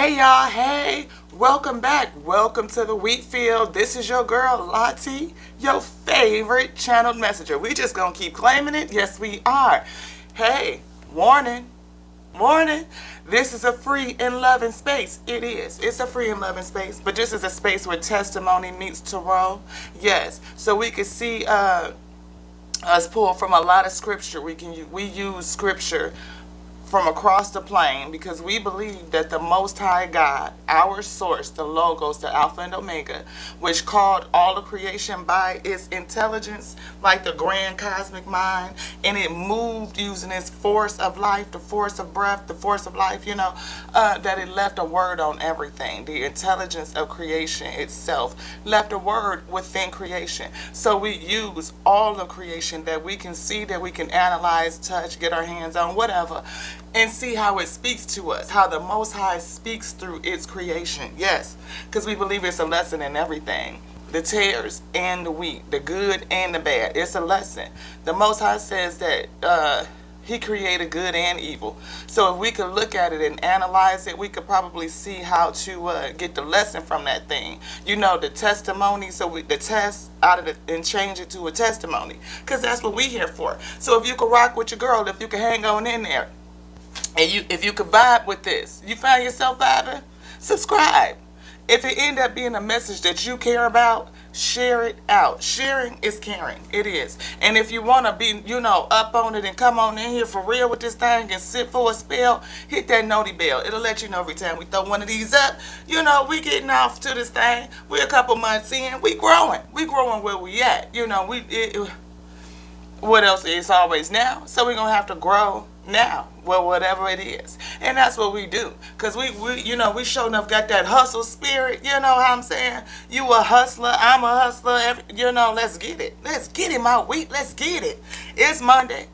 Hey y'all, hey, welcome back. Welcome to the wheat field. This is your girl Lottie, your favorite channeled messenger. We just gonna keep claiming it. Yes, we are. Hey, warning, warning. This is a free and loving space. It is. It's a free and loving space, but this is a space where testimony meets tarot. Yes, so we can see us pull from a lot of scripture. We use scripture from across the plane because we believe that the Most High God, our source, the Logos, the Alpha and Omega, which called all of creation by its intelligence, like the grand cosmic mind, and it moved using its force of life, the force of breath, the force of life, that it left a word on everything. The intelligence of creation itself left a word within creation. So we use all of creation that we can see, that we can analyze, touch, get our hands on, whatever, and see how it speaks to us, how the Most High speaks through its creation. Yes, because we believe it's a lesson in everything. The tares and the wheat, the good and the bad. It's a lesson. The Most High says that He created good and evil. So if we could look at it and analyze it, we could probably see how to get the lesson from that thing. The testimony, the test out of it and change it to a testimony. Because that's what we here for. So if you could rock with your girl, if you could hang on in there, and if you could vibe with this, you find yourself vibing, subscribe. If it end up being a message that you care about, share it out. Sharing is caring. It is. And if you want to be, up on it and come on in here for real with this thing and sit for a spell, hit that noti bell. It'll let you know every time we throw one of these up. We getting off to this thing. We're a couple months in. We growing. We growing where we at. What else is always now? So we're going to have to grow now, well, whatever it is. And that's what we do. Because we sure enough got that hustle spirit. You know how I'm saying? You a hustler, I'm a hustler. Let's get it. Let's get it, my wheat. Let's get it. It's Monday.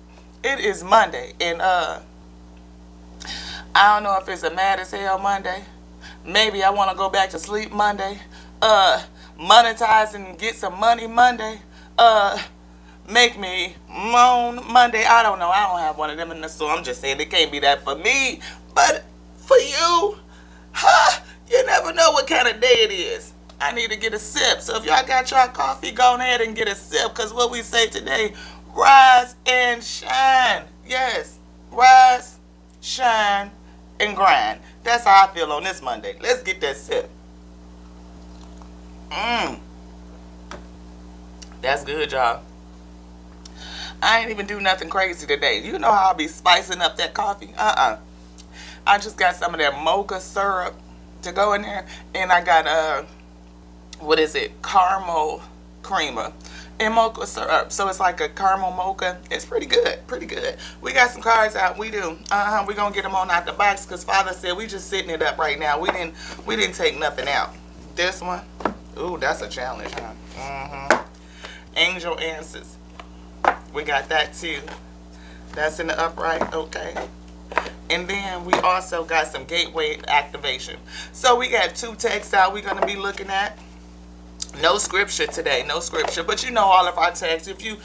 It is Monday. And I don't know if it's a mad as hell Monday. Maybe I want to go back to sleep Monday. Monetize and get some money Monday. Make me moan Monday. I don't know. I don't have one of them in the store. I'm just saying it can't be that for me. But for you, you never know what kind of day it is. I need to get a sip. So if y'all got y'all coffee, go ahead and get a sip. Because what we say today, rise and shine. Yes, rise, shine, and grind. That's how I feel on this Monday. Let's get that sip. That's good, y'all. I ain't even do nothing crazy today. You know how I be spicing up that coffee? I just got some of that mocha syrup to go in there. And I got, caramel creamer and mocha syrup. So it's like a caramel mocha. It's pretty good, pretty good. We got some cards out. We do. We gonna get them on out the box because Father said we just sitting it up right now. We didn't take nothing out. This one, ooh, that's a challenge, huh? Angel Answers. We got that too. That's in the upright. Okay. And then we also got some gateway activation. So we got two texts out we're going to be looking at. No scripture today. No scripture. But all of our texts, if you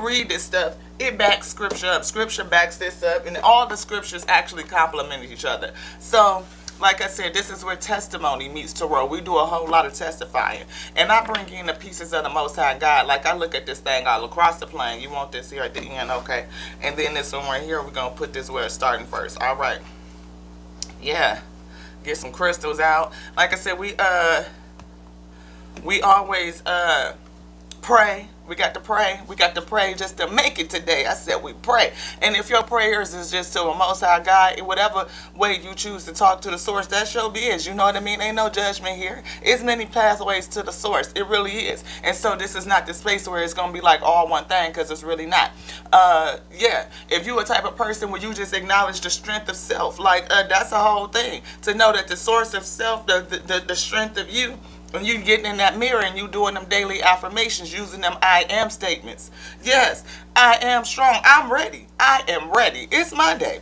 read this stuff, it backs scripture up. Scripture backs this up. And all the scriptures actually complement each other. So, like I said, this is where testimony meets tarot. We do a whole lot of testifying. And I bring in the pieces of the Most High God. Like I look at this thing all across the plane. You want this here at the end, okay? And then this one right here, we're going to put this where it's starting first. All right. Yeah. Get some crystals out. Like I said, we always pray. We got to pray. We got to pray just to make it today. I said we pray. And if your prayers is just to a Most High God, in whatever way you choose to talk to the source, that sure be is. You know what I mean? Ain't no judgment here. It's many pathways to the source. It really is. And so this is not the space where it's going to be like all one thing, because it's really not. If you a type of person where you just acknowledge the strength of self, that's a whole thing. To know that the source of self, the strength of you, when you getting in that mirror and you doing them daily affirmations, using them I am statements. Yes, I am strong. I'm ready. I am ready. It's Monday.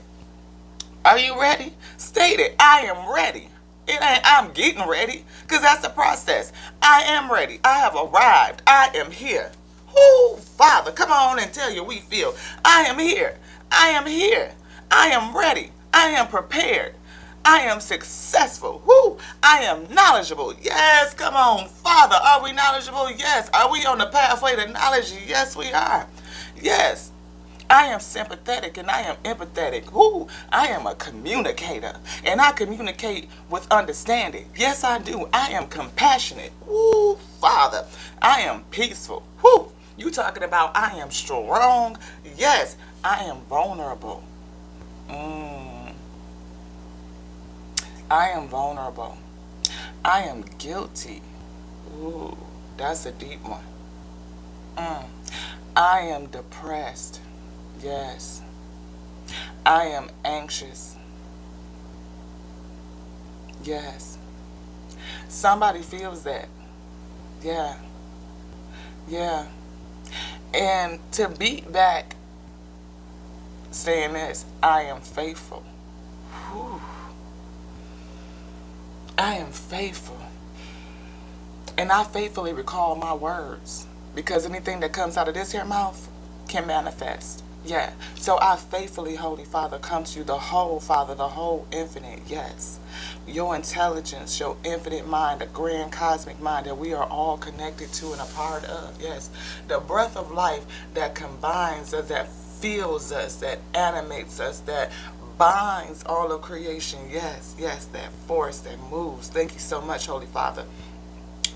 Are you ready? State it. I am ready. It ain't I'm getting ready, because that's the process. I am ready. I have arrived. I am here. Whoo, Father, come on and tell you we feel. I am here. I am here. I am ready. I am prepared. I am successful. Woo! I am knowledgeable. Yes, come on. Father, are we knowledgeable? Yes. Are we on the pathway to knowledge? Yes, we are. Yes. I am sympathetic and I am empathetic. Woo! I am a communicator and I communicate with understanding. Yes, I do. I am compassionate. Woo! Father, I am peaceful. Woo! You talking about I am strong? Yes, I am vulnerable. I am vulnerable. I am guilty. Ooh, that's a deep one. I am depressed. Yes. I am anxious. Yes. Somebody feels that. Yeah. Yeah. And to beat back saying this, I am faithful. Whew. I am faithful. And I faithfully recall my words. Because anything that comes out of this here mouth can manifest. Yeah. So I faithfully, Holy Father, come to you, the whole Father, the whole infinite. Yes. Your intelligence, your infinite mind, the grand cosmic mind that we are all connected to and a part of. Yes. The breath of life that combines us, that fills us, that animates us, that binds all of creation. Yes. Yes. That force that moves. Thank you so much, Holy Father.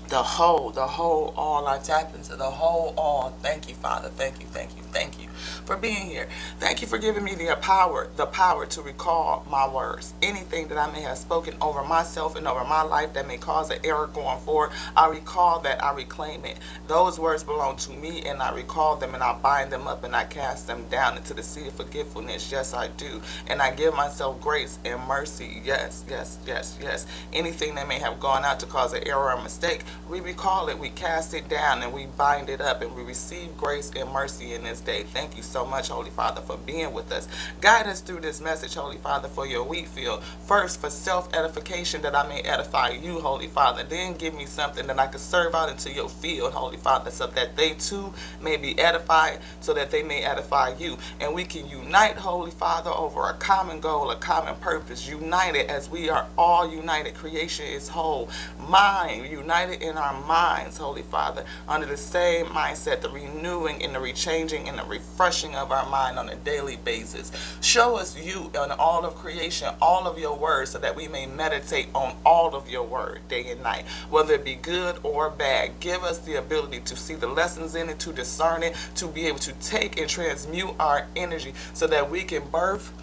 The whole, all. I tap into the whole, all. Thank you, Father. Thank you, thank you, thank you for being here. Thank you for giving me the power to recall my words. Anything that I may have spoken over myself and over my life that may cause an error going forward, I recall that, I reclaim it. Those words belong to me, and I recall them, and I bind them up, and I cast them down into the sea of forgetfulness. Yes, I do. And I give myself grace and mercy. Yes, yes, yes, yes. Anything that may have gone out to cause an error or mistake, we recall it, we cast it down, and we bind it up, and we receive grace and mercy in this day. Thank you so much, Holy Father, for being with us. Guide us through this message, Holy Father, for your wheat field. First, for self-edification, that I may edify you, Holy Father. Then give me something that I can serve out into your field, Holy Father, so that they too may be edified, so that they may edify you. And we can unite, Holy Father, over a common goal, a common purpose. United as we are all united. Creation is whole. Mind, united in our minds, Holy Father, under the same mindset, the renewing and the rechanging and the refreshing of our mind on a daily basis. Show us you on all of creation, all of your words, so that we may meditate on all of your word day and night, whether it be good or bad. Give us the ability to see the lessons in it, to discern it, to be able to take and transmute our energy so that we can birth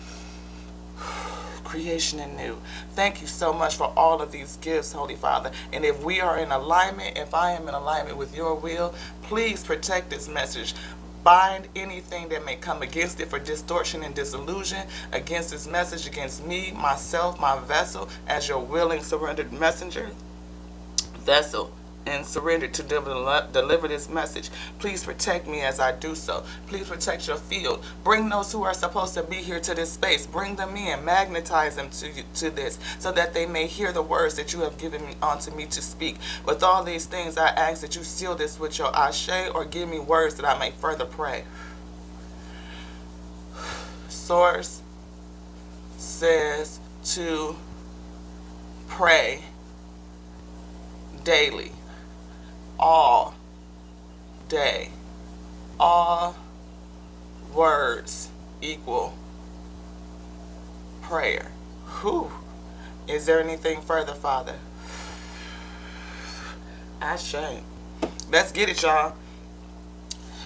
creation anew. Thank you so much for all of these gifts, Holy Father. And if we are in alignment, if I am in alignment with your will, please protect this message. Bind anything that may come against it for distortion and disillusion, against this message, against me, myself, my vessel, as your willing, surrendered messenger, vessel, and surrendered to deliver this message. Please protect me as I do so. Please protect your field. Bring those who are supposed to be here to this space. Bring them in. Magnetize them to this, so that they may hear the words that you have given me unto me to speak. With all these things, I ask that you seal this with your ashe, or give me words that I may further pray. Source says to pray daily. All day. All words equal prayer. Whew. Is there anything further, Father? Ashe. Let's get it, y'all.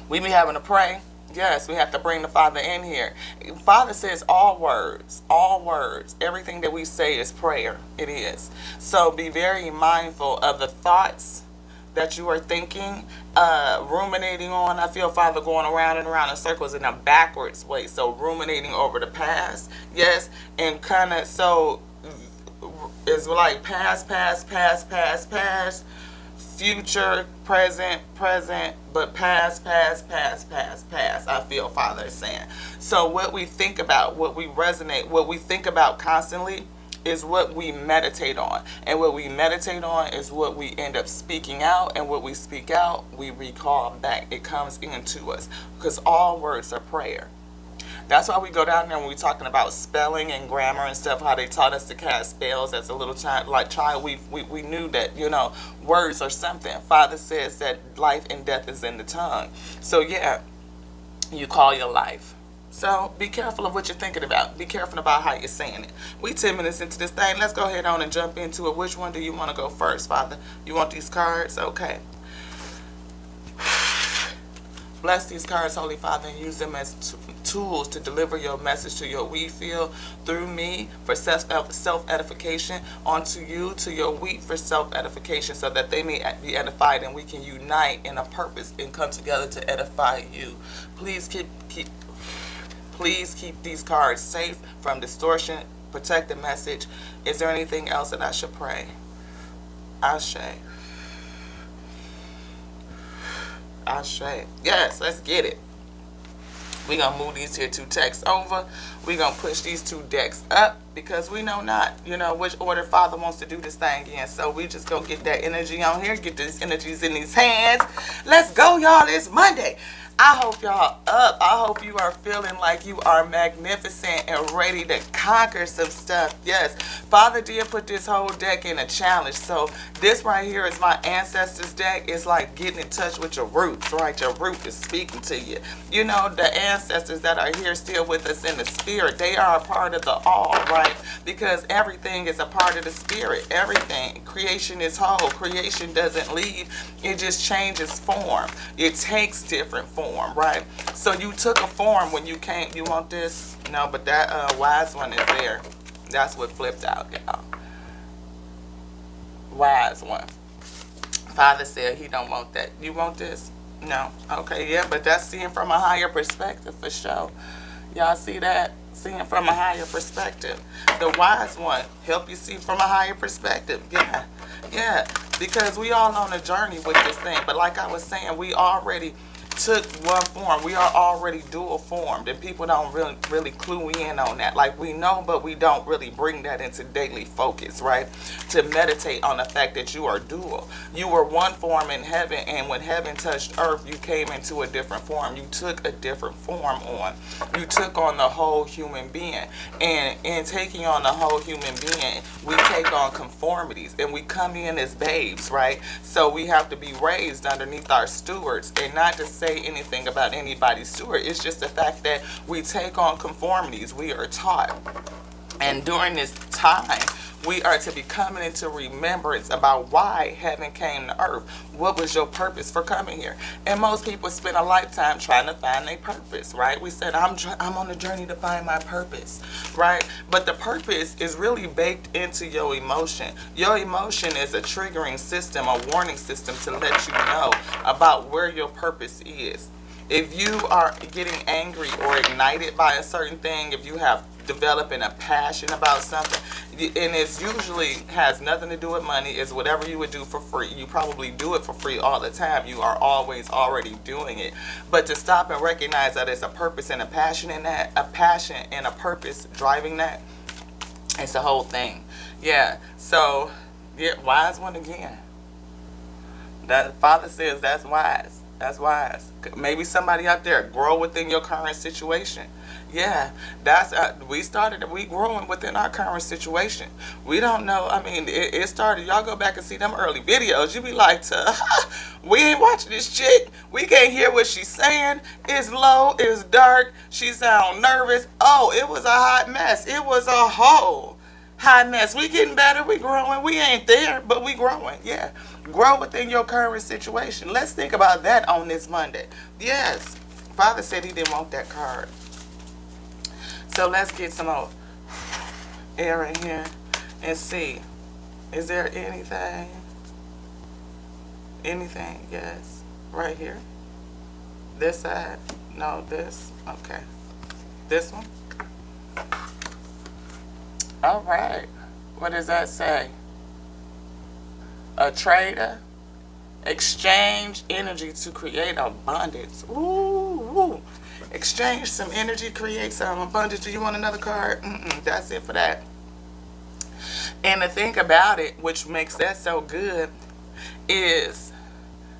We be having to pray. Yes, we have to bring the Father in here. Father says all words, everything that we say is prayer. It is. So be very mindful of the thoughts that you are thinking, ruminating on. I feel Father going around and around in circles in a backwards way. So ruminating over the past, yes, and kind of, so it's like past, future, present, but past. I feel Father is saying. So what we think about, what we resonate, what we think about constantly is what we meditate on. And what we meditate on is what we end up speaking out. And what we speak out, we recall back. It comes into us. Because all words are prayer. That's why we go down there when we're talking about spelling and grammar and stuff, how they taught us to cast spells as a little child. Like child, we knew that, words are something. Father says that life and death is in the tongue. So yeah, you call your life. So be careful of what you're thinking about. Be careful about how you're saying it. We 10 minutes into this thing. Let's go ahead on and jump into it. Which one do you want to go first, Father? You want these cards? Okay. Bless these cards, Holy Father, and use them as tools to deliver your message to your wheat field through me for self-edification, onto you, to your wheat for self-edification, so that they may be edified and we can unite in a purpose and come together to edify you. Please keep these cards safe from distortion. Protect the message. Is there anything else that I should pray? Ashe. Ashe. Yes, let's get it. We're going to move these here 2 texts over. We're going to push these 2 decks up because we know not, which order Father wants to do this thing in. So we just going to get that energy on here, get these energies in these hands. Let's go, y'all. It's Monday. I hope y'all up. I hope you are feeling like you are magnificent and ready to conquer some stuff. Yes, Father did put this whole deck in a challenge. So this right here is my ancestors deck. It's like getting in touch with your roots, right? Your root is speaking to you. The ancestors that are here still with us in the spirit, they are a part of the all, right? Because everything is a part of the spirit. Everything. Creation is whole. Creation doesn't leave. It just changes form. It takes different form. Right? So you took a form when you came. You want this? No, but that wise one is there. That's what flipped out, y'all. Wise one. Father said he don't want that. You want this? No. Okay, yeah, but that's seeing from a higher perspective for sure. Y'all see that? Seeing from a higher perspective. The wise one help you see from a higher perspective. Yeah. Because we all on a journey with this thing. But like I was saying, we already took one form. We are already dual formed, and people don't really clue in on that. Like, we know, but we don't really bring that into daily focus, right? To meditate on the fact that you are dual. You were one form in heaven, and when heaven touched earth, you came into a different form. You took a different form on. You took on the whole human being, and in taking on the whole human being, we take on conformities, and we come in as babes, right? So we have to be raised underneath our stewards, and not to say anything about anybody's steward. It's just the fact that we take on conformities. We are taught. And during this time, we are to be coming into remembrance about why heaven came to earth. What was your purpose for coming here? And most people spend a lifetime trying to find their purpose, right? We said, I'm on a journey to find my purpose, right? But the purpose is really baked into your emotion. Your emotion is a triggering system, a warning system to let you know about where your purpose is. If you are getting angry or ignited by a certain thing, if you have developing a passion about something, and it usually has nothing to do with money, it's whatever you would do for free. You probably do it for free all the time. You are always already doing it. But to stop and recognize that there's a purpose and a passion in that, a passion and a purpose driving that, it's the whole thing. Yeah. So, yeah, wise one again. That Father says that's wise. That's wise. Maybe somebody out there grow within your current situation. Yeah, that's we growing within our current situation. We don't know. I mean, it started. Y'all go back and see them early videos. You be like, we ain't watching this chick. We can't hear what she's saying. It's low. It's dark. She sound nervous. Oh, it was a hot mess. It was a whole hot mess. We getting better. We growing. We ain't there, but we growing. Yeah. Grow within your current situation. Let's think about that on this Monday. Yes. Father said he didn't want that card. So let's get some more air in here and see. Is there anything? Anything? Yes. Right here. This side? No, this. Okay. This one? All right. What does that say? A trader, exchange energy to create abundance. Ooh. Exchange some energy, create some abundance. Do you want another card? That's it for that. And the thing about it, which makes that so good, is,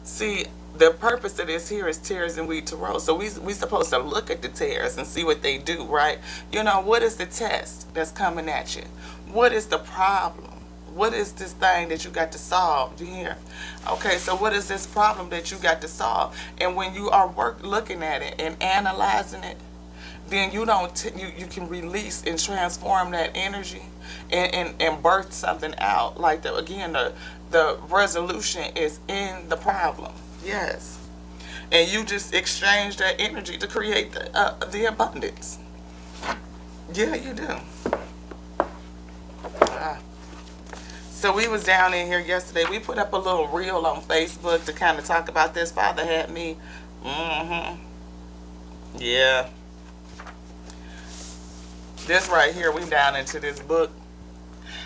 see, the purpose of this here is tears and wheat to roll. So we supposed to look at the tears and see what they do, right? What is the test that's coming at you? What is the problem? What is this thing that you got to solve? Do you hear? Okay, so what is this problem that you got to solve? And when you are looking at it and analyzing it, then you don't you can release and transform that energy and birth something out. Like the resolution is in the problem. Yes. And you just exchange that energy to create the abundance. Yeah, you do. Ah. So we was down in here yesterday. We put up a little reel on Facebook to kind of talk about this. Father had me. Yeah. This right here, we down into this book.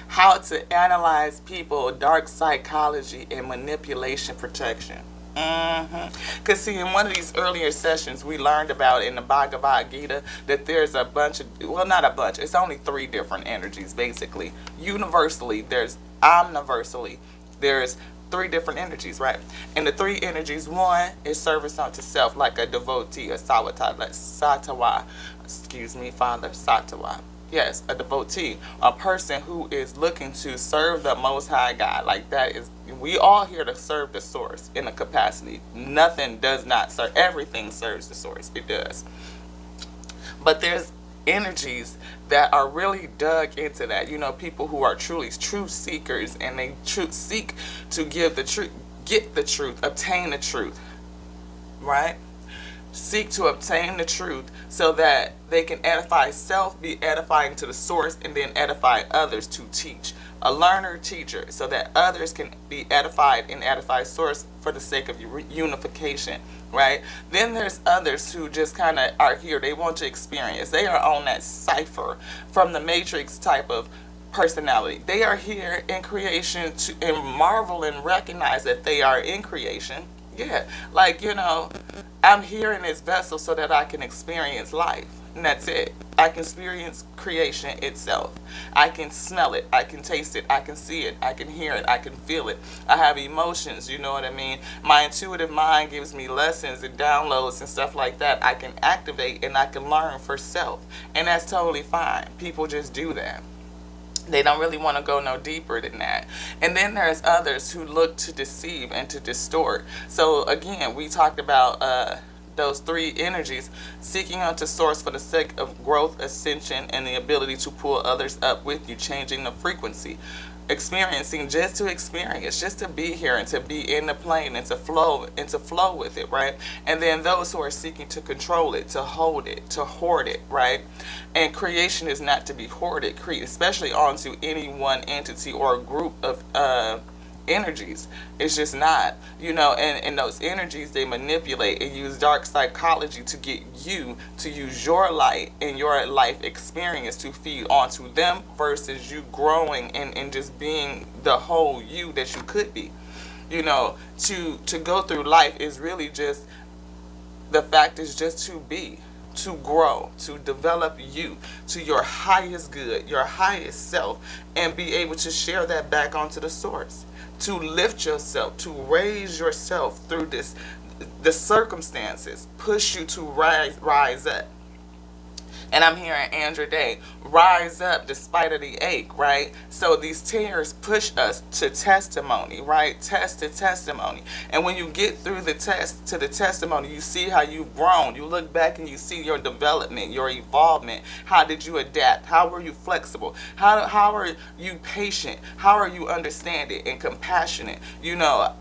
How to Analyze People, Dark Psychology and Manipulation Protection. Because see, in one of these earlier sessions, we learned about in the Bhagavad Gita that there's a bunch of, well, not a bunch, it's only 3 different energies, basically. Universally, omniversally, there's 3 different energies, right? And the 3 energies, one is service unto self, like a devotee, a satawa, excuse me, Father, satawa. Yes, a devotee, a person who is looking to serve the Most High God. Like that is, we all here to serve the source in a capacity. Nothing does not serve, everything serves the source, it does. But there's energies that are really dug into that. People who are truly truth seekers, and they seek to give the truth, get the truth, obtain the truth, right? Seek to obtain the truth so that they can edify self, be edifying to the source, and then edify others to teach. A learner teacher, so that others can be edified and edify source for the sake of unification, right? Then there's others who just kind of are here. They want to experience. They are on that cipher from the Matrix type of personality. They are here in creation to and marvel and recognize that they are in creation. Yeah, like, I'm here in this vessel so that I can experience life. And that's it. I can experience creation itself. I can smell it. I can taste it. I can see it. I can hear it. I can feel it. I have emotions, you know what I mean? My intuitive mind gives me lessons and downloads and stuff like that. I can activate and I can learn for self. And that's totally fine. People just do that. They don't really want to go no deeper than that. And then there's others who look to deceive and to distort. So again, we talked about those 3 energies: seeking unto source for the sake of growth, ascension, and the ability to pull others up with you, changing the frequency. Experiencing just to experience, just to be here and to be in the plane and to flow with it, right? And then those who are seeking to control it, to hold it, to hoard it, right? And creation is not to be hoarded, especially onto any one entity or a group of energies. It's just not, and those energies, they manipulate and use dark psychology to get you to use your light and your life experience to feed onto them versus you growing and just being the whole you that you could be. To go through life is really just, the fact is just to be, to grow, to develop you to your highest good, your highest self, and be able to share that back onto the source. To lift yourself, to raise yourself through the circumstances, push you to rise up. And I'm hearing Andrew Day, rise up despite of the ache, right? So these tears push us to testimony, right? Test to testimony. And when you get through the test to the testimony, you see how you've grown. You look back and you see your development, your evolvement. How did you adapt? How were you flexible? How are you patient? How are you understanding and compassionate?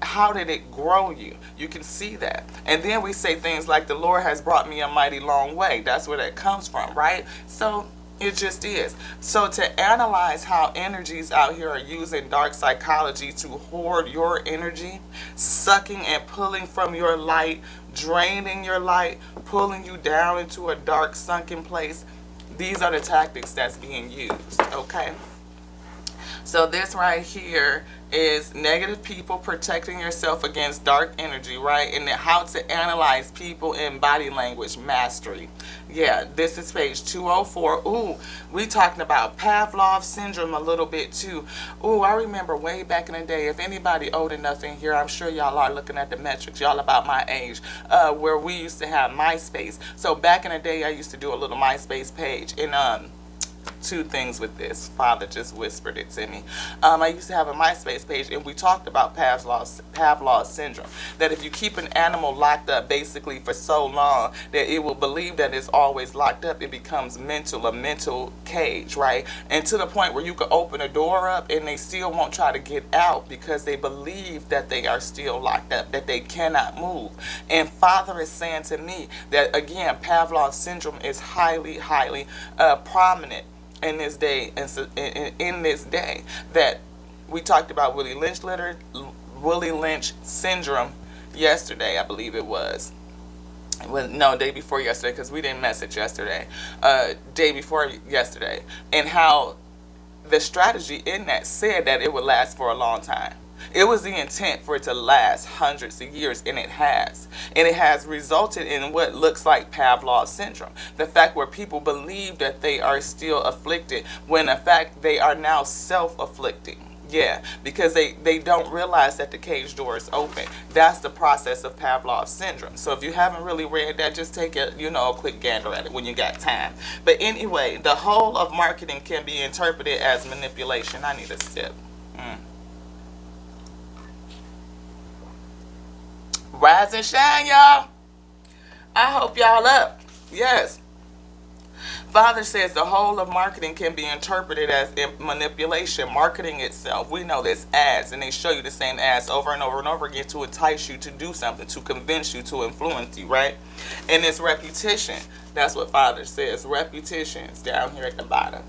How did it grow you? You can see that. And then we say things like, the Lord has brought me a mighty long way. That's where that comes from, right? So it just is. So to analyze how energies out here are using dark psychology to hoard your energy, sucking and pulling from your light, draining your light, pulling you down into a dark sunken place, these are the tactics that's being used, okay? So this right here is negative people, protecting yourself against dark energy, right? And then how to analyze people in body language mastery. Yeah, this is page 204. Ooh, we talking about Pavlov syndrome a little bit too. Ooh, I remember way back in the day, if anybody old enough in here, I'm sure y'all are looking at the metrics, y'all about my age, where we used to have MySpace. So back in the day, I used to do a little MySpace page, and two things with this. Father just whispered it to me. I used to have a MySpace page, and we talked about Pavlov's syndrome. That if you keep an animal locked up basically for so long that it will believe that it's always locked up, it becomes a mental cage, right? And to the point where you could open a door up and they still won't try to get out because they believe that they are still locked up, that they cannot move. And Father is saying to me that, again, Pavlov's syndrome is highly prominent in this day, in this day, that we talked about Willie Lynch syndrome yesterday, I believe it was. Well, no, day before yesterday, because we didn't message yesterday. Day before yesterday, and how the strategy in that said that it would last for a long time. It was the intent for it to last hundreds of years, and it has. And it has resulted in what looks like Pavlov syndrome. The fact where people believe that they are still afflicted, when in fact they are now self-afflicting. Yeah, because they don't realize that the cage door is open. That's the process of Pavlov syndrome. So if you haven't really read that, just take a quick gander at it when you got time. But anyway, the whole of marketing can be interpreted as manipulation. I need a sip. Rise and shine, y'all. I hope y'all up. Yes. Father says the whole of marketing can be interpreted as manipulation. Marketing itself, we know this, ads, and they show you the same ads over and over and over again to entice you to do something, to convince you, to influence you, right? And it's repetition. That's what Father says. Repetition is down here at the bottom.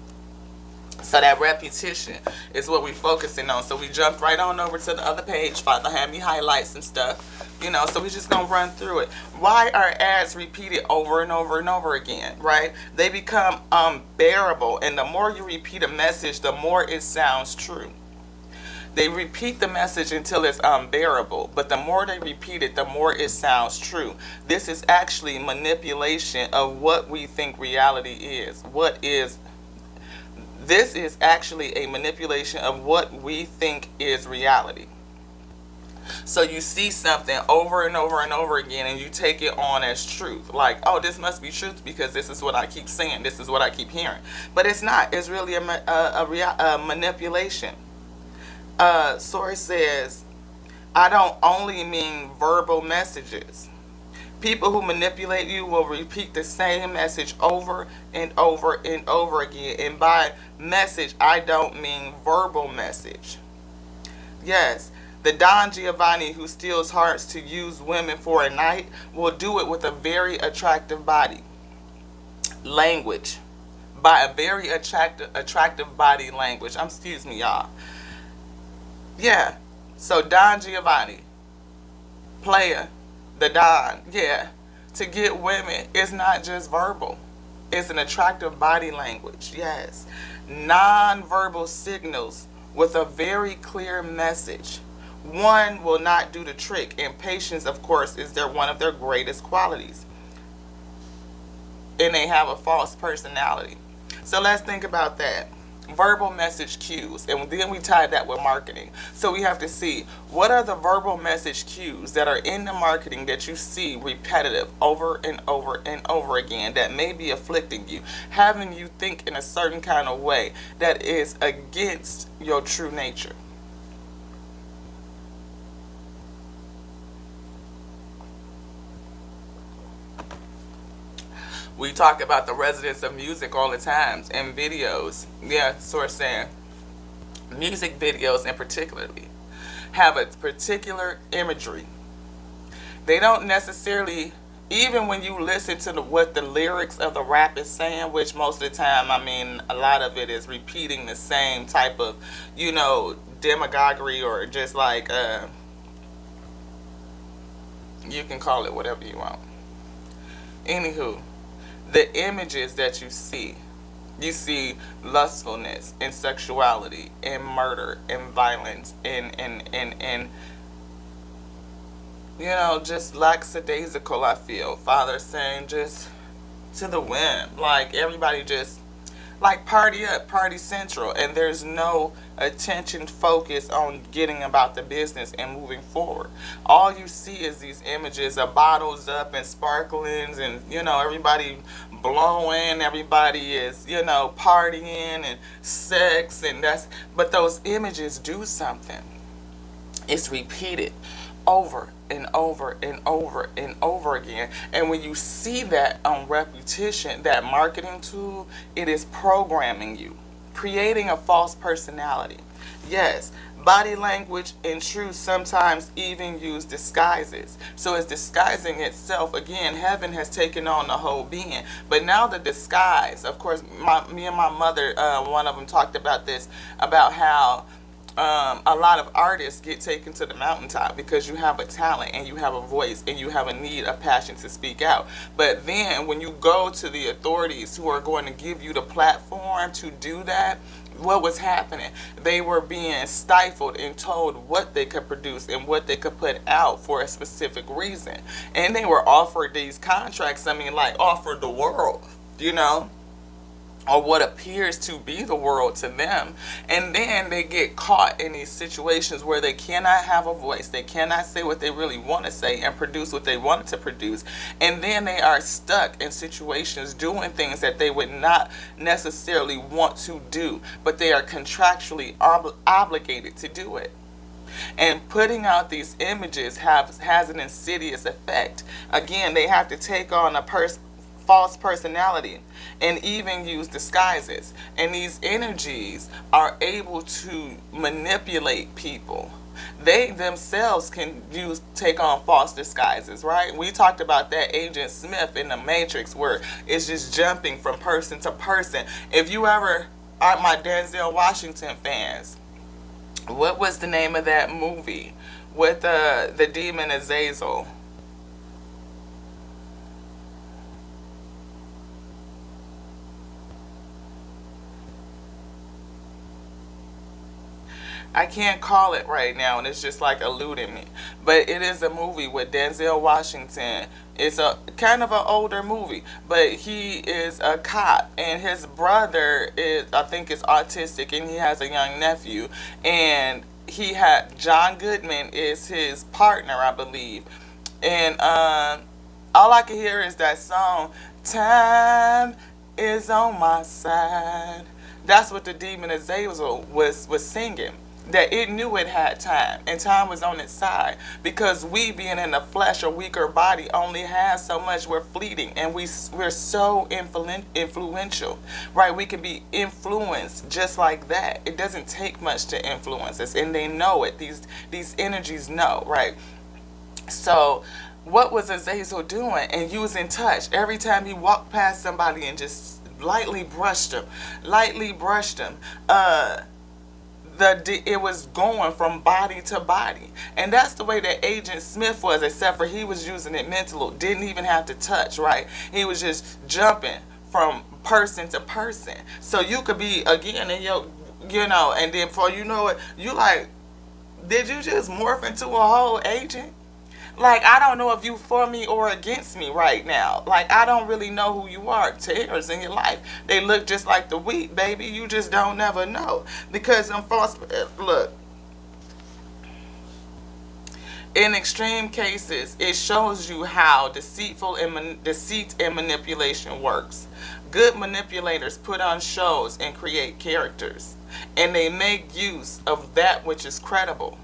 So that repetition is what we're focusing on. So we jumped right on over to the other page. Father had me highlight some stuff, so we're just going to run through it. Why are ads repeated over and over and over again, right? They become unbearable, and the more you repeat a message, the more it sounds true. They repeat the message until it's unbearable, but the more they repeat it, the more it sounds true. This is actually manipulation of what we think reality is. This is actually a manipulation of what we think is reality. So you see something over and over and over again, and you take it on as truth. Like, oh, this must be truth because this is what I keep saying. This is what I keep hearing. But it's not. It's really a manipulation. Source says, I don't only mean verbal messages. People who manipulate you will repeat the same message over and over and over again. And by message, I don't mean verbal message. Yes, the Don Giovanni who steals hearts to use women for a night will do it with a very attractive body language. By a very attractive body language. Excuse me, y'all. Yeah, so Don Giovanni, player, the Don, yeah, to get women, it's not just verbal. It's an attractive body language, yes. Non-verbal signals with a very clear message. One will not do the trick, and patience, of course, is one of their greatest qualities. And they have a false personality. So let's think about that. Verbal message cues, and then we tie that with marketing. So we have to see, what are the verbal message cues that are in the marketing that you see repetitive over and over and over again that may be afflicting you, having you think in a certain kind of way that is against your true nature. We talk about the resonance of music all the time and videos. Yeah, source saying music videos in particularly have a particular imagery. They don't necessarily, even when you listen to what the lyrics of the rap is saying, which most of the time, I mean, a lot of it is repeating the same type of, demagoguery, or just like, you can call it whatever you want. Anywho, the images that you see You see lustfulness and sexuality and murder and violence and just lackadaisical, I feel. Father saying just to the wind. Like everybody just like party up, party central, and there's no attention focus on getting about the business and moving forward. All you see is these images of bottles up and sparklings and everybody blowing, everybody is partying and sex, and that's but those images do something. It's repeated over and over and over and over again. And when you see that on repetition, that marketing tool, it is programming you, creating a false personality. Yes, body language and truth sometimes even use disguises. So it's disguising itself. Again, heaven has taken on the whole being. But now the disguise, of course, me and my mother, one of them talked about this, about how a lot of artists get taken to the mountaintop because you have a talent and you have a voice and you have a need, a passion to speak out. But then when you go to the authorities who are going to give you the platform to do that, what was happening? They were being stifled and told what they could produce and what they could put out for a specific reason. And they were offered these contracts, like offered the world, or what appears to be the world to them. And then they get caught in these situations where they cannot have a voice, they cannot say what they really want to say and produce what they wanted to produce. And then they are stuck in situations doing things that they would not necessarily want to do, but they are contractually obligated to do it. And putting out these images has an insidious effect. Again, they have to take on a false personality and even use disguises. And these energies are able to manipulate people. They themselves can take on false disguises, right? We talked about that Agent Smith in the Matrix, where it's just jumping from person to person. If you ever are my Denzel Washington fans, what was the name of that movie with the demon Azazel? I can't call it right now, and it's just like eluding me. But it is a movie with Denzel Washington. It's a kind of an older movie, but he is a cop, and his brother is, I think, is autistic, and he has a young nephew. And he had John Goodman is his partner, I believe. And all I can hear is that song, "Time is on my side." That's what the demon Azazel was singing. That it knew it had time, and time was on its side, because we, being in the flesh, a weaker body, only has so much. We're fleeting, and we're so influential, right? We can be influenced just like that. It doesn't take much to influence us, and they know it. These energies know, right? So what was Azazel doing? And using touch every time he walked past somebody and just lightly brushed him, it was going from body to body. And that's the way that Agent Smith was, except for he was using it mentally. Didn't even have to touch, right? He was just jumping from person to person. So you could be, again, in your, and then before you know it, you like, did you just morph into a whole agent? Like, I don't know if you for me or against me right now. Like, I don't really know who you are. Tears in your life, they look just like the wheat, baby. You just don't never know. Because look, in extreme cases, it shows you how deceit and manipulation works. Good manipulators put on shows and create characters, and they make use of that which is credible.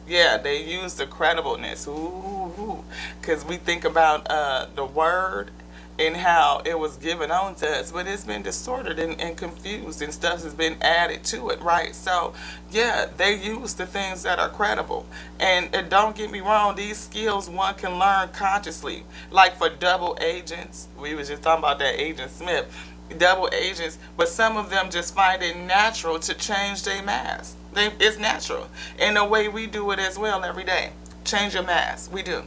Yeah, they use the credibleness. Ooh, because we think about the word and how it was given on to us, but it's been distorted and confused, and stuff has been added to it, right? So, yeah, they use the things that are credible. And don't get me wrong, these skills one can learn consciously. Like for double agents, we was just talking about that Agent Smith, double agents, but some of them just find it natural to change their mask. It's natural. In a way we do it as well every day. Change your mask. We do.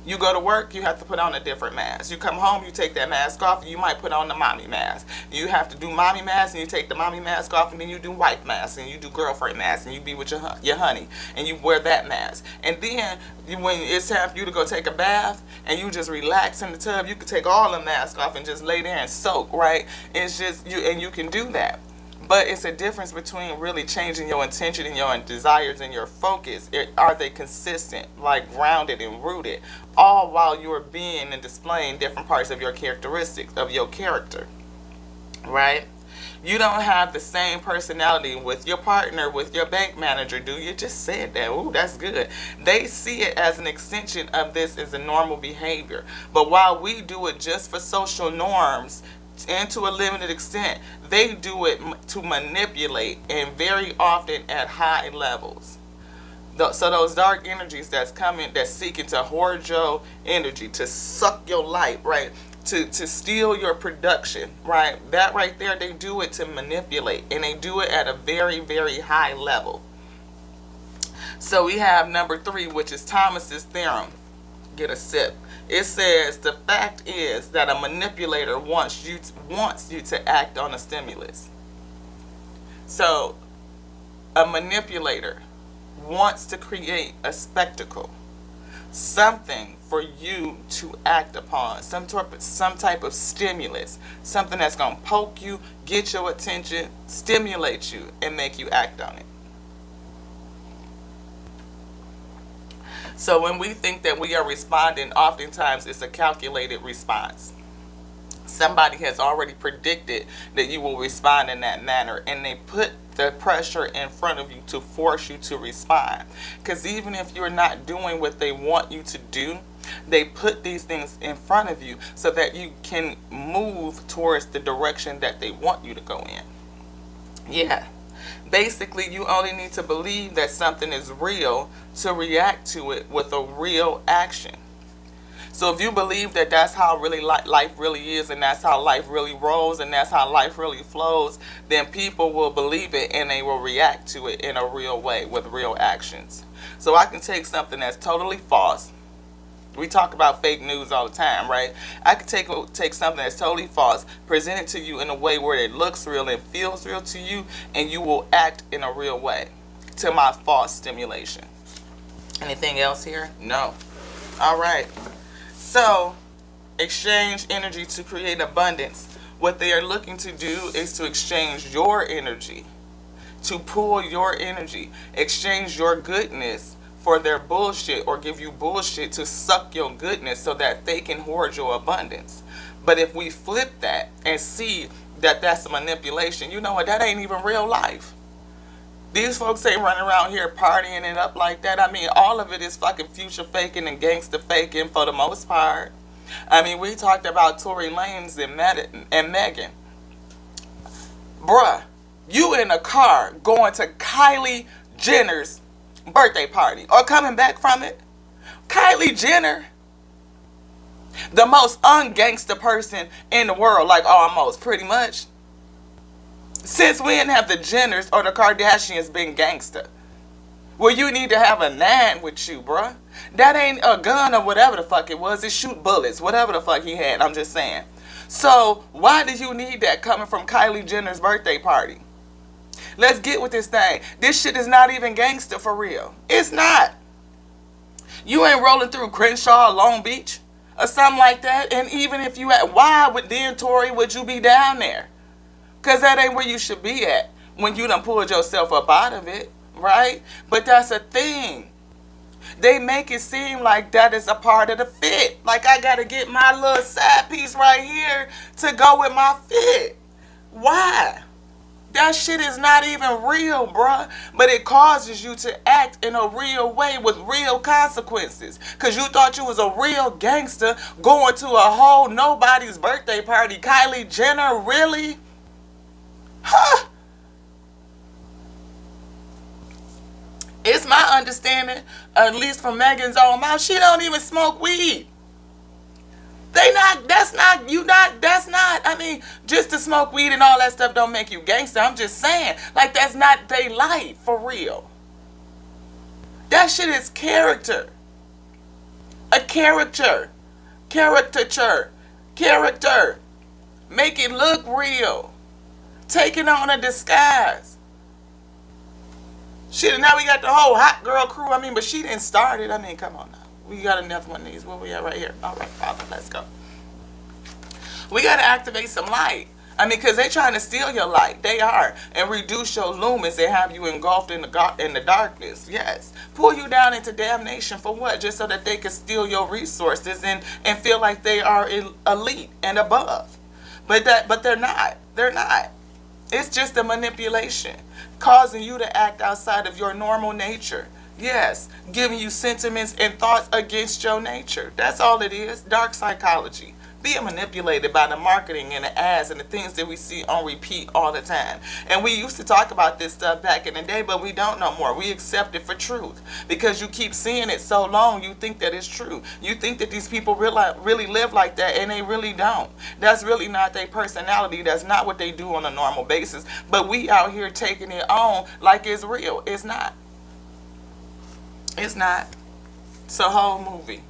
You go to work, you have to put on a different mask. You come home, you take that mask off, you might put on the mommy mask. You have to do mommy mask, and you take the mommy mask off, and then you do wife mask, and you do girlfriend mask, and you be with your honey, and you wear that mask. And then when it's time for you to go take a bath, and you just relax in the tub, you can take all the masks off and just lay there and soak, right? It's just you, and you can do that. But it's a difference between really changing your intention and your desires and your focus. Are they consistent, like grounded and rooted, all while you're being and displaying different parts of your characteristics, of your character, right? You don't have the same personality with your partner, with your bank manager, do you? Just said that. Ooh, that's good. They see it as an extension of this as a normal behavior. But while we do it just for social norms, and to a limited extent, they do it to manipulate, and very often at high levels. So those dark energies that's coming, that's seeking to hoard your energy, to suck your light, right? To steal your production, right? That right there, they do it to manipulate, and they do it at a very, very high level. So we have number 3, which is Thomas's theorem. Get a sip. It says the fact is that a manipulator wants you to act on a stimulus. So a manipulator wants to create a spectacle, something for you to act upon, some type of stimulus, something that's going to poke you, get your attention, stimulate you, and make you act on it. So when we think that we are responding, oftentimes it's a calculated response. Somebody has already predicted that you will respond in that manner, and they put the pressure in front of you to force you to respond. Because even if you're not doing what they want you to do, they put these things in front of you so that you can move towards the direction that they want you to go in. Yeah. Basically, you only need to believe that something is real to react to it with a real action. So if you believe that that's how really life really is, and that's how life really rolls, and that's how life really flows, then people will believe it, and they will react to it in a real way with real actions. So I can take something that's totally false. We talk about fake news all the time, right? I could take something that's totally false, present it to you in a way where it looks real and feels real to you, and you will act in a real way to my false stimulation. Anything else here? No. All right. So, exchange energy to create abundance. What they are looking to do is to exchange your energy, to pull your energy, exchange your goodness for their bullshit, or give you bullshit to suck your goodness so that they can hoard your abundance. But if we flip that and see that that's a manipulation, you know what, that ain't even real life. These folks ain't running around here partying it up like that. I mean, all of it is fucking future faking and gangster faking for the most part. I mean, we talked about Tory Lanez and Megan. Bruh, you in a car going to Kylie Jenner's birthday party or coming back from it. Kylie Jenner, the most ungangster person in the world, like almost pretty much. Since when have the Jenners or the Kardashians been gangster? Well, you need to have a 9 with you, bruh. That ain't a gun or whatever the fuck it was. It shoot bullets, whatever the fuck he had. I'm just saying. So why did you need that coming from Kylie Jenner's birthday party? Let's get with this thing. This shit is not even gangster for real. It's not. You ain't rolling through Crenshaw, Long Beach, or something like that. And even if you at, why would then Tory would you be down there? Because that ain't where you should be at when you done pulled yourself up out of it, right? But that's a thing. They make it seem like that is a part of the fit. Like I got to get my little side piece right here to go with my fit. Why? That shit is not even real, bruh. But it causes you to act in a real way with real consequences. Because you thought you was a real gangster going to a whole nobody's birthday party. Kylie Jenner, really? Huh? It's my understanding, at least from Megan's own mouth, she don't even smoke weed. I mean, just to smoke weed and all that stuff don't make you gangster. I'm just saying, like, that's not their life for real. That shit is character. A caricature, character. Make it look real. Taking on a disguise. Shit, now we got the whole hot girl crew. I mean, but she didn't start it. I mean, come on now. We got another one of these. Where we at right here? All right, Father, let's go. We got to activate some light. I mean, because they're trying to steal your light. They are. And reduce your lumens and have you engulfed in the darkness. Yes. Pull you down into damnation for what? Just so that they can steal your resources and feel like they are elite and above. But they're not. They're not. It's just a manipulation. Causing you to act outside of your normal nature. Yes. Giving you sentiments and thoughts against your nature. That's all it is. Dark psychology. Being manipulated by the marketing and the ads and the things that we see on repeat all the time. And we used to talk about this stuff back in the day, but we don't no more. We accept it for truth. Because you keep seeing it so long, you think that it's true. You think that these people really live like that, and they really don't. That's really not their personality. That's not what they do on a normal basis. But we out here taking it on like it's real. It's not. It's not. It's a whole movie.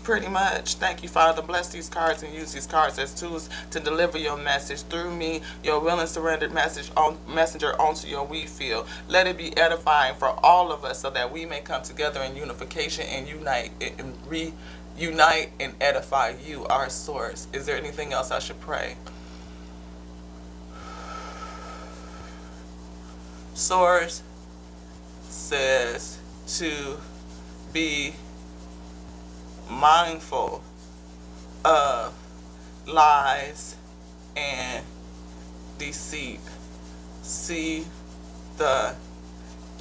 Pretty much. Thank you, Father. Bless these cards and use these cards as tools to deliver your message through me, your will and surrendered messenger onto your wheat field. Let it be edifying for all of us so that we may come together in unification and reunite and edify you, our source. Is there anything else I should pray? Source says to be mindful of lies and deceit. See the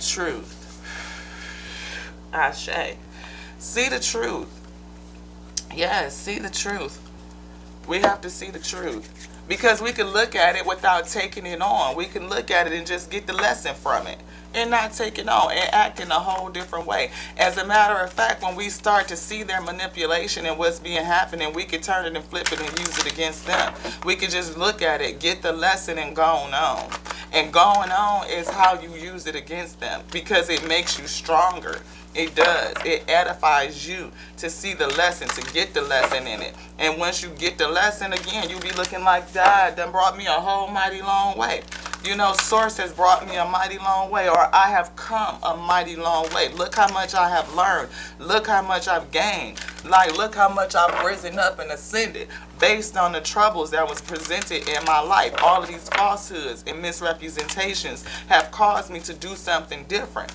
truth. Ashe. See the truth. Yes, see the truth. We have to see the truth. Because we can look at it without taking it on. We can look at it and just get the lesson from it. And not take it on and act in a whole different way. As a matter of fact, when we start to see their manipulation and what's being happening, we can turn it and flip it and use it against them. We can just look at it, get the lesson, and go on. And going on is how you use it against them, because it makes you stronger. It does. It edifies you to see the lesson, to get the lesson in it. And once you get the lesson, again, you'll be looking like, God done brought me a whole mighty long way. You know, Source has brought me a mighty long way, or I have come a mighty long way. Look how much I have learned. Look how much I've gained. Like, look how much I've risen up and ascended based on the troubles that was presented in my life. All of these falsehoods and misrepresentations have caused me to do something different.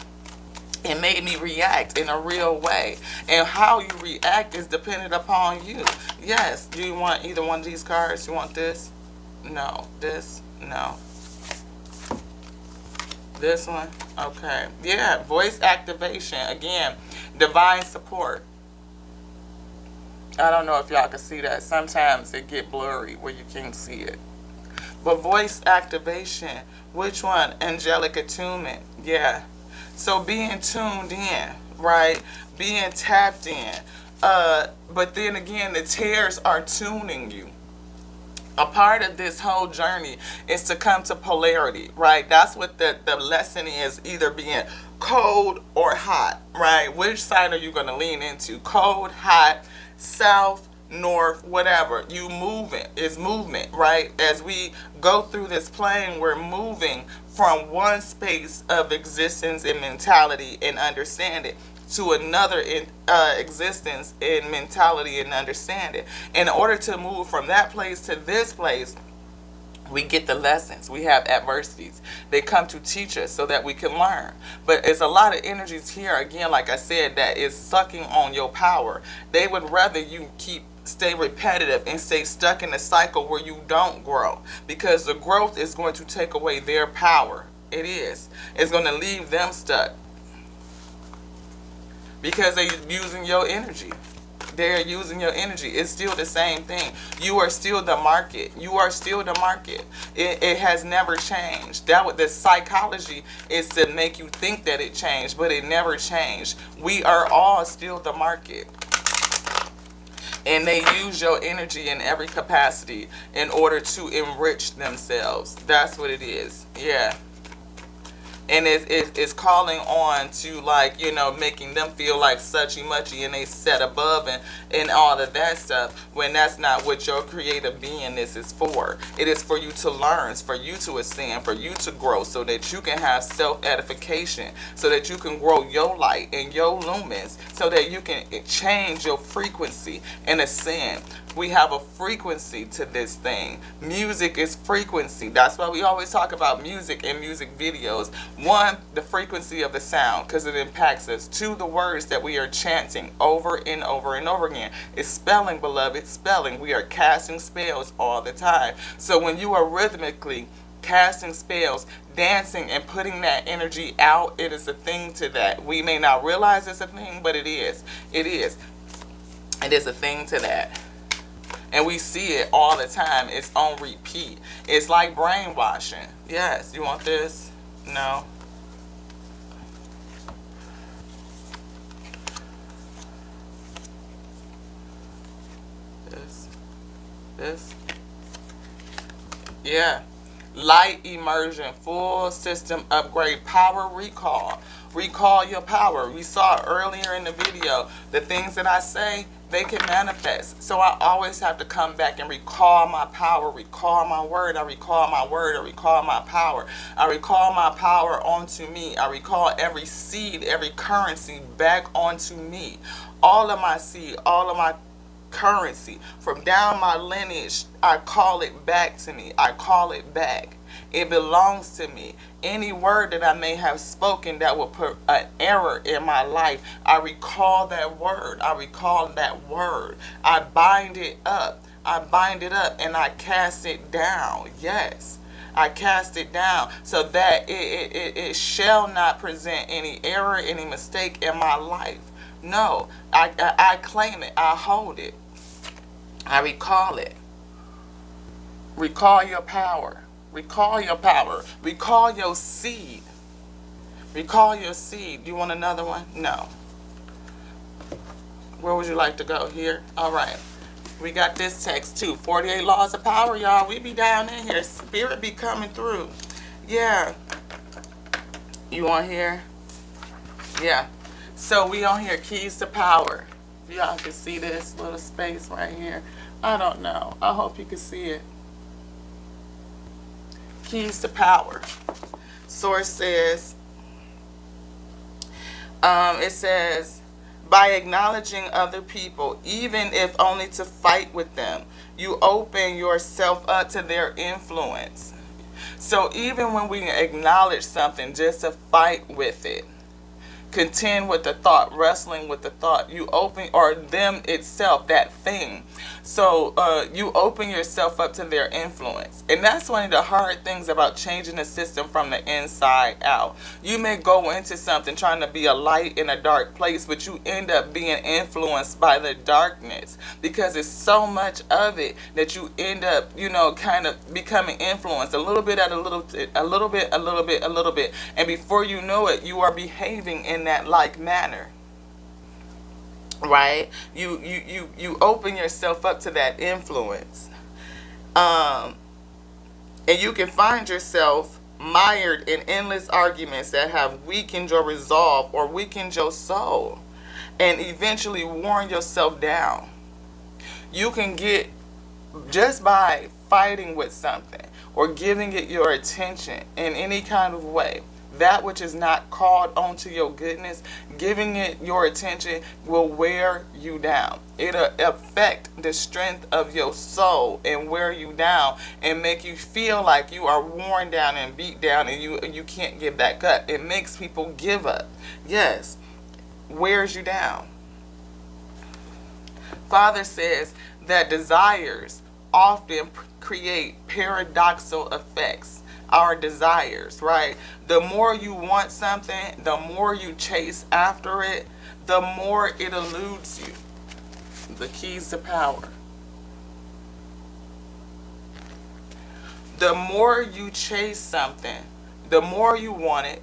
It made me react in a real way. And how you react is dependent upon you. Yes, do you want either one of these cards? You want this? No. This? No. This one? Okay. Yeah, voice activation. Again, divine support. I don't know if y'all can see that. Sometimes it get blurry where you can't see it. But voice activation. Which one? Angelic attunement. Yeah. So being tuned in, right? Being tapped in. But then again, the tears are tuning you. A part of this whole journey is to come to polarity, right? That's what the lesson is, either being cold or hot, right? Which side are you going to lean into? Cold, hot, south, north, whatever. You moving. It's movement, right? As we go through this plane, we're moving from one space of existence and mentality and understanding to another existence in mentality and understanding. In order to move from that place to this place, we get the lessons. We have adversities. They come to teach us so that we can learn. But it's a lot of energies here, again, like I said, that is sucking on your power. They would rather you stay repetitive and stay stuck in a cycle where you don't grow, because the growth is going to take away their power. It is. It's going to leave them stuck. Because they're using your energy. They're using your energy. It's still the same thing. You are still the market. You are still the market. It has never changed. The psychology is to make you think that it changed, but it never changed. We are all still the market. And they use your energy in every capacity in order to enrich themselves. That's what it is. Yeah. and it's calling on to, like, making them feel like suchy muchy and they set above and all of that stuff, when that's not what your creative beingness is for. It is for you to learn, it's for you to ascend, for you to grow, so that you can have self-edification, so that you can grow your light and your lumens, so that you can change your frequency and ascend. We have a frequency to this thing. Music is frequency. That's why we always talk about music and music videos. One, the frequency of the sound, because it impacts us. Two, the words that we are chanting over and over and over again. It's spelling, beloved, spelling. We are casting spells all the time. So when you are rhythmically casting spells, dancing, and putting that energy out, it is a thing to that. We may not realize it's a thing, but it is. It is. It is a thing to that. And we see it all the time. It's on repeat. It's like brainwashing. Yes, you want this? No. This. Yeah. Light immersion, full system upgrade, power recall. Recall your power. We saw earlier in the video, the things that I say, they can manifest. So I always have to come back and recall my power, recall my word, I recall my word, I recall my power. I recall my power onto me. I recall every seed, every currency back onto me. All of my seed, all of my currency from down my lineage, I call it back to me. I call it back. It belongs to me. Any word that I may have spoken that will put an error in my life, I recall that word. I recall that word. I bind it up. I bind it up and I cast it down. Yes. I cast it down so that it shall not present any error, any mistake in my life. No, I claim it. I hold it. I recall it. Recall your power. Recall your power. Recall your seed. Recall your seed. Do you want another one? No. Where would you like to go? Here? All right. We got this text too. 48 laws of power, y'all. We be down in here. Spirit be coming through. Yeah. You on here? Yeah. So we on here. Keys to power. Y'all can see this little space right here. I don't know. I hope you can see it. Keys to power. Source says, it says, by acknowledging other people, even if only to fight with them, you open yourself up to their influence. So even when we acknowledge something just to fight with it, contend with the thought, wrestling with the thought, you open, or them itself, that thing. So you open yourself up to their influence. And that's one of the hard things about changing the system from the inside out. You may go into something trying to be a light in a dark place, but you end up being influenced by the darkness because it's so much of it that you end up, kind of becoming influenced a little bit at a little bit, a little bit, a little bit, a little bit. And before you know it, you are behaving in that like manner. Right? You open yourself up to that influence. And you can find yourself mired in endless arguments that have weakened your resolve or weakened your soul and eventually worn yourself down. You can get, just by fighting with something or giving it your attention in any kind of way, that which is not called onto your goodness, giving it your attention will wear you down. It'll affect the strength of your soul and wear you down and make you feel like you are worn down and beat down and you can't get back up. It makes people give up. Yes, wears you down. Father says that desires often create paradoxical effects. Our desires, right? The more you want something, the more you chase after it, the more it eludes you. The keys to power. The more you chase something, the more you want it,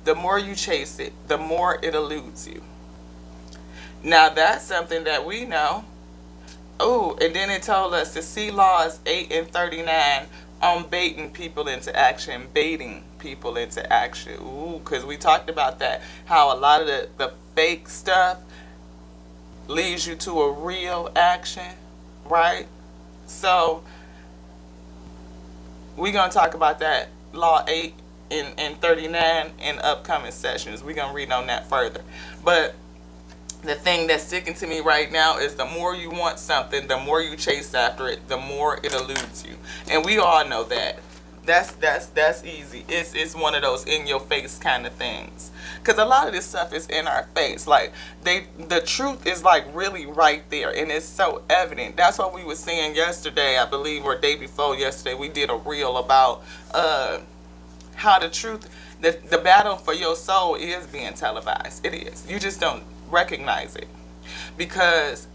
the more you chase it, the more it eludes you. Now that's something that we know. Oh, and then it told us the Sea Laws 8 and 39 on baiting people into action, baiting people into action. Ooh, because we talked about that, how a lot of the fake stuff leads you to a real action, right? So we're going to talk about that, Law 8 and 39 in upcoming sessions. We're going to read on that further. But the thing that's sticking to me right now is the more you want something, the more you chase after it, the more it eludes you. And we all know that. That's easy. It's one of those in your face kind of things. Cause a lot of this stuff is in our face. Like the truth is like really right there, and it's so evident. That's what we were saying yesterday, I believe, or day before yesterday. We did a reel about how the truth, the battle for your soul is being televised. It is. You just don't recognize it because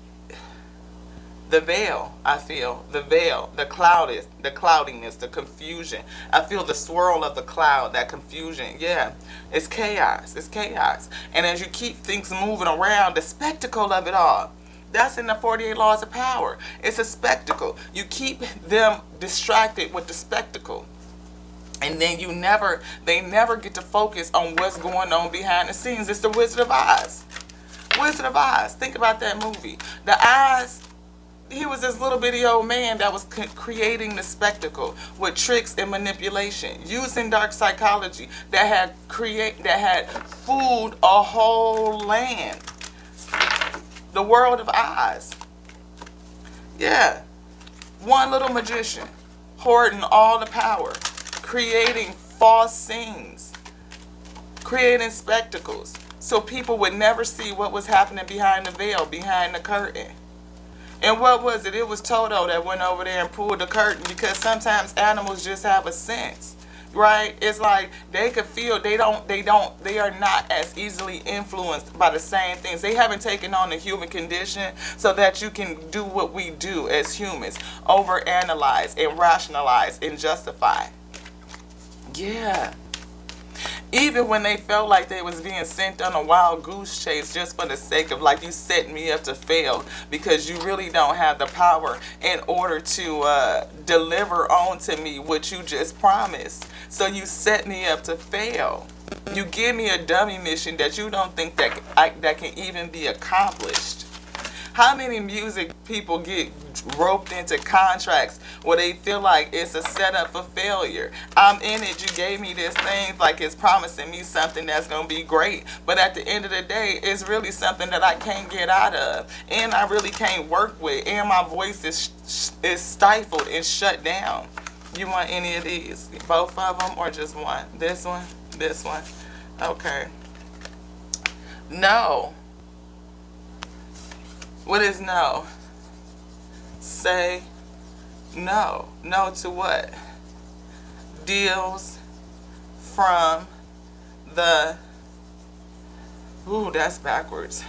the veil, I feel, the veil, the cloudiness, the confusion. I feel the swirl of the cloud, that confusion. Yeah, it's chaos. It's chaos. And as you keep things moving around, the spectacle of it all, that's in the 48 laws of power. It's a spectacle. You keep them distracted with the spectacle. And then they never get to focus on what's going on behind the scenes. It's the Wizard of Oz. Wizard of Oz. Think about that movie. The Oz, he was this little bitty old man that was creating the spectacle with tricks and manipulation, using dark psychology that had fooled a whole land. The world of Oz. Yeah. One little magician hoarding all the power, creating false scenes, creating spectacles, so people would never see what was happening behind the veil, behind the curtain. And what was it? It was Toto that went over there and pulled the curtain, because sometimes animals just have a sense, right? It's like they could feel. They are not as easily influenced by the same things. They haven't taken on the human condition so that you can do what we do as humans: overanalyze and rationalize and justify. Yeah. Even when they felt like they was being sent on a wild goose chase just for the sake of, like, you set me up to fail because you really don't have the power in order to deliver on to me what you just promised. So you set me up to fail. You give me a dummy mission that you don't think that can even be accomplished. How many music people get roped into contracts where they feel like it's a setup for failure? I'm in it. You gave me this thing like it's promising me something that's going to be great. But at the end of the day, it's really something that I can't get out of. And I really can't work with. And my voice is stifled and shut down. You want any of these? Both of them or just one? This one? This one? Okay. No. What is no? Say no. No to what? Deals from the... Ooh, that's backwards.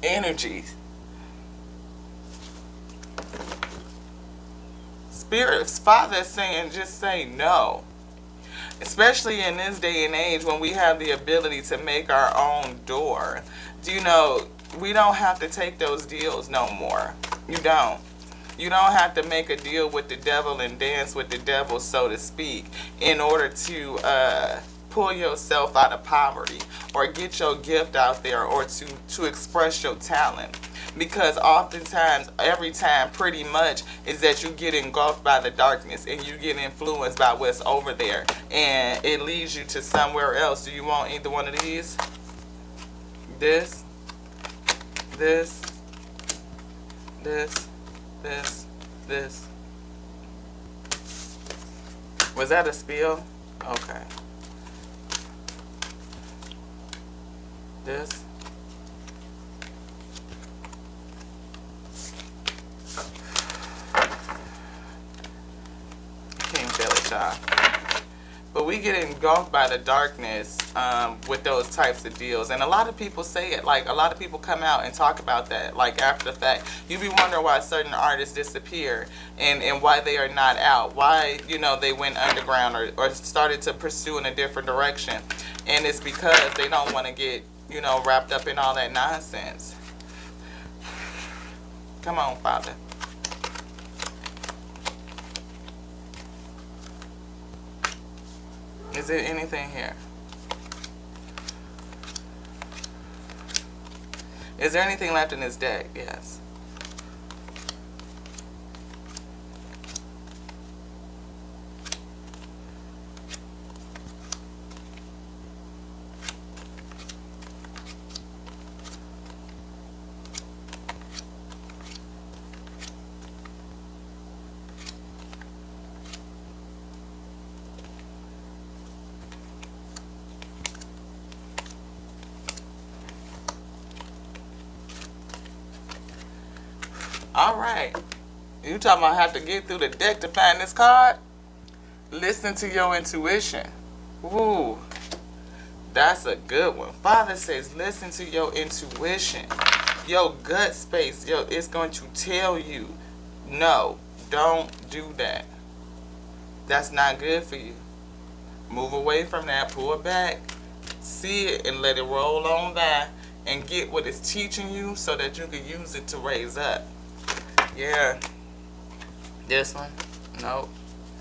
Energies. Spirit's Father is saying just say no. Especially in this day and age when we have the ability to make our own door. Do you know... We don't have to take those deals no more. You don't. You don't have to make a deal with the devil and dance with the devil, so to speak, in order to pull yourself out of poverty or get your gift out there or to express your talent. Because oftentimes, every time pretty much, is that you get engulfed by the darkness and you get influenced by what's over there. And it leads you to somewhere else. Do you want either one of these? This? This, this. Was that a spiel? Okay. This. Can't feel it, y'all. But we get engulfed by the darkness with those types of deals. And a lot of people say it. Like, a lot of people come out and talk about that, like, after the fact. You be wondering why certain artists disappear and why they are not out. Why, you know, they went underground or started to pursue in a different direction. And it's because they don't want to get, you know, wrapped up in all that nonsense. Come on, Father. Is there anything here? Is there anything left in this deck? Yes. All right. You talking about have to get through the deck to find this card? Listen to your intuition. Ooh, that's a good one. Father says listen to your intuition. Your gut space, it's going to tell you, no, don't do that. That's not good for you. Move away from that, pull it back, see it and let it roll on by and get what it's teaching you so that you can use it to raise up. Yeah. This one? No.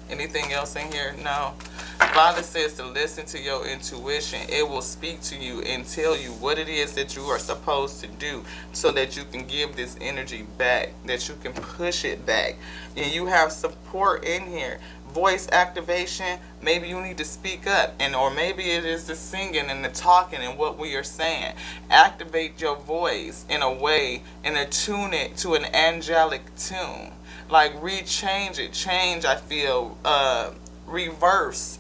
Anything else in here? No. Father says to listen to your intuition. It will speak to you and tell you what it is that you are supposed to do so that you can give this energy back, that you can push it back. And you have support in here. Voice activation, maybe you need to speak up, or maybe it is the singing and the talking and what we are saying. Activate your voice in a way and attune it to an angelic tune. Like rechange it, change, I feel, reverse,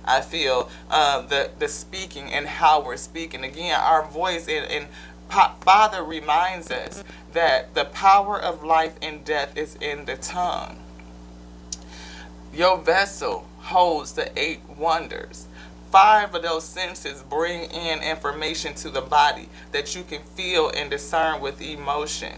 I feel, the speaking and how we're speaking. Again, our voice, and Father reminds us that the power of life and death is in the tongue. Your vessel holds the 8 wonders. 5 of those senses bring in information to the body that you can feel and discern with emotion.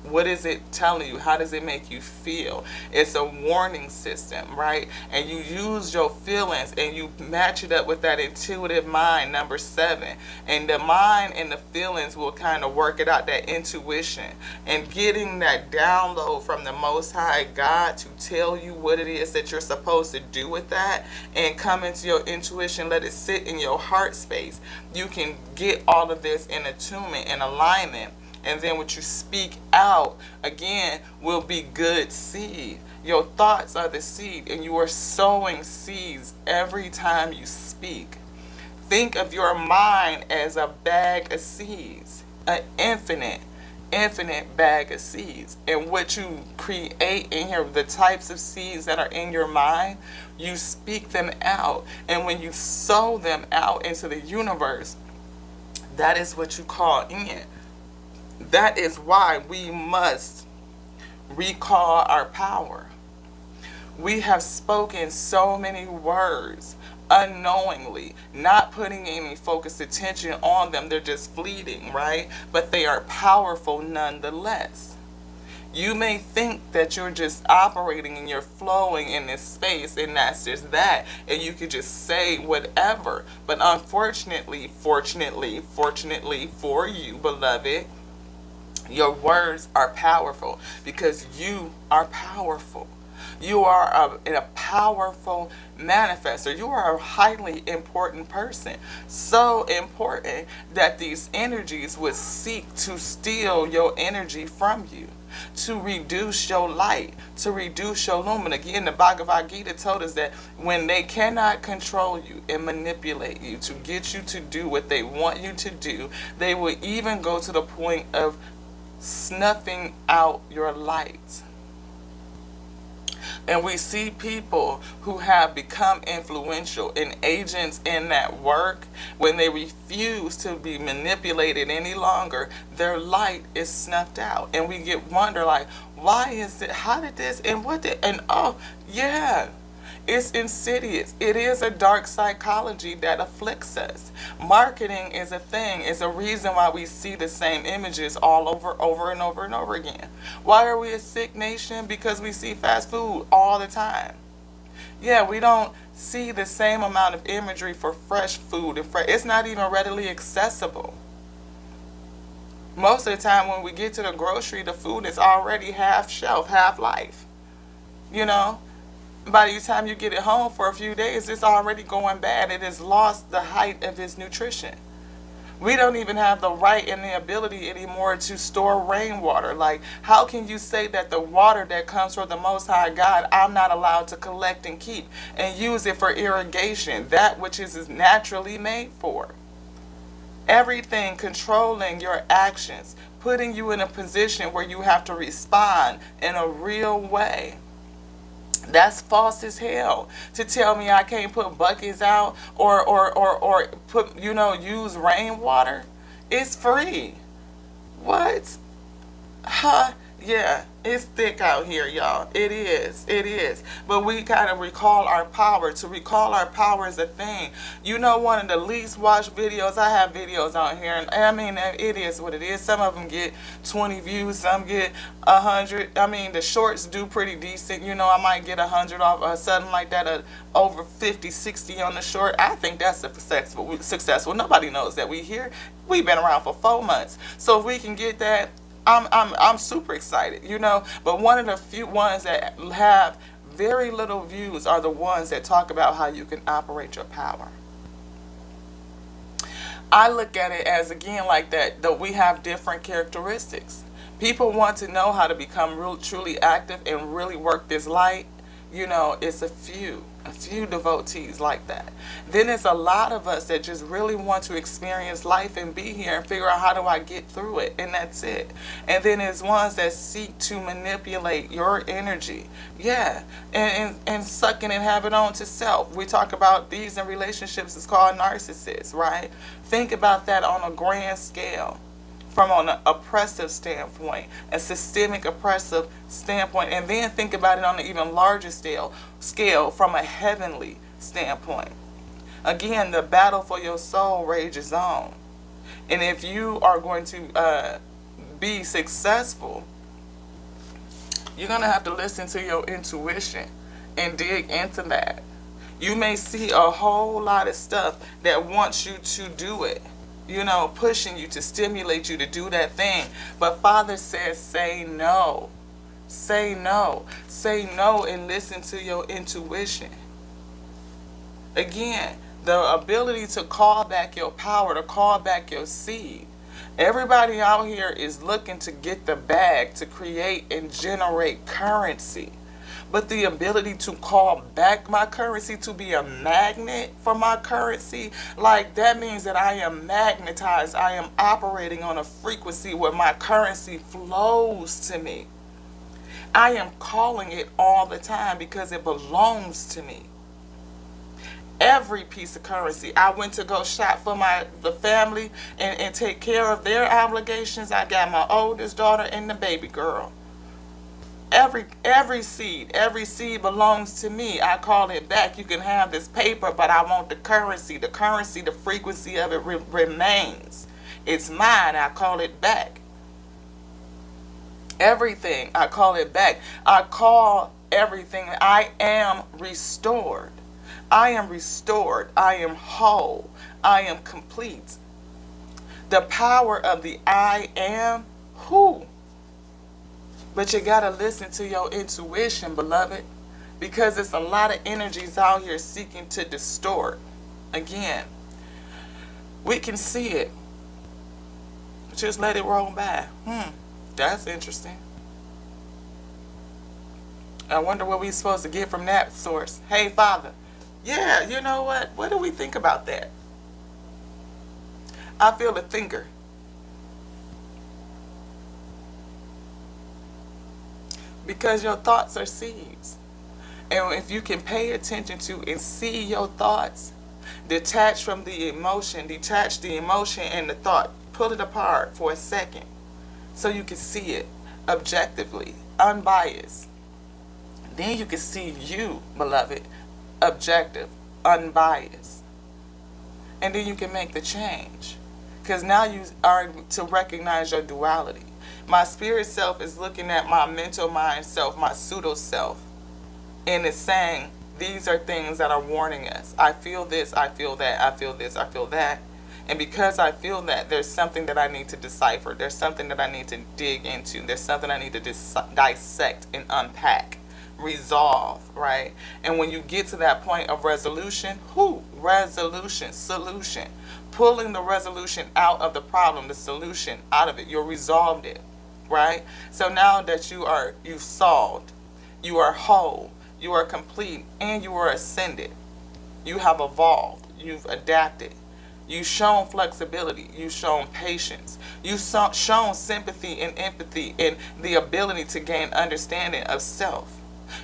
What is it telling you? How does it make you feel? It's a warning system, right? And you use your feelings and you match it up with that intuitive mind, number 7. And the mind and the feelings will kind of work it out, that intuition. And getting that download from the Most High God to tell you what it is that you're supposed to do with that, and come into your intuition, let it sit in your heart space. You can get all of this in attunement and alignment. And then what you speak out, again, will be good seed. Your thoughts are the seed, and you are sowing seeds every time you speak. Think of your mind as a bag of seeds, an infinite bag of seeds. And what you create in here, the types of seeds that are in your mind, you speak them out. And when you sow them out into the universe, that is what you call in. That is why we must recall our power. We have spoken so many words unknowingly, not putting any focused attention on them. They're just fleeting, right? But they are powerful nonetheless. You may think that you're just operating and you're flowing in this space and that's just that, and you could just say whatever. But unfortunately, fortunately for you, beloved, your words are powerful because you are powerful. You are a powerful manifester. You are a highly important person. So important that these energies would seek to steal your energy from you, to reduce your light, to reduce your lumen. Again, the Bhagavad Gita told us that when they cannot control you and manipulate you to get you to do what they want you to do, they will even go to the point of snuffing out your light. And we see people who have become influential and agents in that work, when they refuse to be manipulated any longer, their light is snuffed out. And we get wonder like, why is it, how did this, and what did, and oh, yeah. It's insidious. It is a dark psychology that afflicts us. Marketing is a thing. It's a reason why we see the same images all over and over again. Why are we a sick nation? Because we see fast food all the time. Yeah, we don't see the same amount of imagery for fresh food. It's not even readily accessible. Most of the time when we get to the grocery, the food is already half shelf, half life. You know? By the time you get it home for a few days, it's already going bad. It has lost the height of its nutrition. We don't even have the right and the ability anymore to store rainwater. Like, how can you say that the water that comes from the Most High God, I'm not allowed to collect and keep and use it for irrigation, that which is naturally made for? Everything controlling your actions, putting you in a position where you have to respond in a real way. That's false as hell to tell me I can't put buckets out or put, use rainwater. It's free. What? Huh? Yeah, it's thick out here, y'all. It is. It is. But we gotta recall our power. To recall our power is a thing. One of the least watched videos, I have videos on here, and I mean, it is what it is. Some of them get 20 views, some get 100. I mean, the shorts do pretty decent. I might get 100 off or something like that, over 50, 60 on the short. I think that's successful. Nobody knows that we here. We've been around for 4 months. So if we can get that, I'm super excited, But one of the few ones that have very little views are the ones that talk about how you can operate your power. I look at it as, again, like that we have different characteristics. People want to know how to become truly active and really work this light. It's a few devotees like that. Then it's a lot of us that just really want to experience life and be here and figure out how do I get through it, and that's it. And then there's ones that seek to manipulate your energy, and suck it and have it on to self. We talk about these in relationships. It's called narcissists, right? Think about that on a grand scale. From an oppressive standpoint, a systemic oppressive standpoint, and then think about it on an even larger scale from a heavenly standpoint. Again, the battle for your soul rages on. And if you are going to be successful, you're going to have to listen to your intuition and dig into that. You may see a whole lot of stuff that wants you to do it. Pushing you to stimulate you to do that thing. But Father says, say no. Say no. Say no and listen to your intuition. Again, the ability to call back your power, to call back your seed. Everybody out here is looking to get the bag, to create and generate currency. But the ability to call back my currency, to be a magnet for my currency, like that means that I am magnetized. I am operating on a frequency where my currency flows to me. I am calling it all the time because it belongs to me. Every piece of currency. I went to go shop for the family and take care of their obligations. I got my oldest daughter and the baby girl. Every seed belongs to me. I call it back. You can have this paper, but I want the currency. The frequency of it remains. It's mine. I call it back. Everything, I call it back. I call everything. I am restored. I am restored. I am whole. I am complete. The power of the I am who? But you got to listen to your intuition, beloved, because there's a lot of energies out here seeking to distort. Again, we can see it. Just let it roll by. That's interesting. I wonder what we're supposed to get from that source. Hey, Father. Yeah, you know what? What do we think about that? I feel a thinker. Because your thoughts are seeds. And if you can pay attention to and see your thoughts, detach from the emotion, detach the emotion and the thought, pull it apart for a second so you can see it objectively, unbiased. Then you can see you, beloved, objective, unbiased. And then you can make the change. Because now you are to recognize your duality. My spirit self is looking at my mental mind self, my pseudo self, and it's saying, these are things that are warning us. I feel this, I feel that, I feel this, I feel that. And because I feel that, there's something that I need to decipher. There's something that I need to dig into. There's something I need to dissect and unpack resolve, right? And when you get to that point of resolution, resolution, solution, pulling the resolution out of the problem, the solution out of it, you resolved it, right? So now that you've solved, you are whole, you are complete, and you are ascended. You have evolved, you've adapted, you've shown flexibility, you've shown patience, you've shown sympathy and empathy and the ability to gain understanding of self.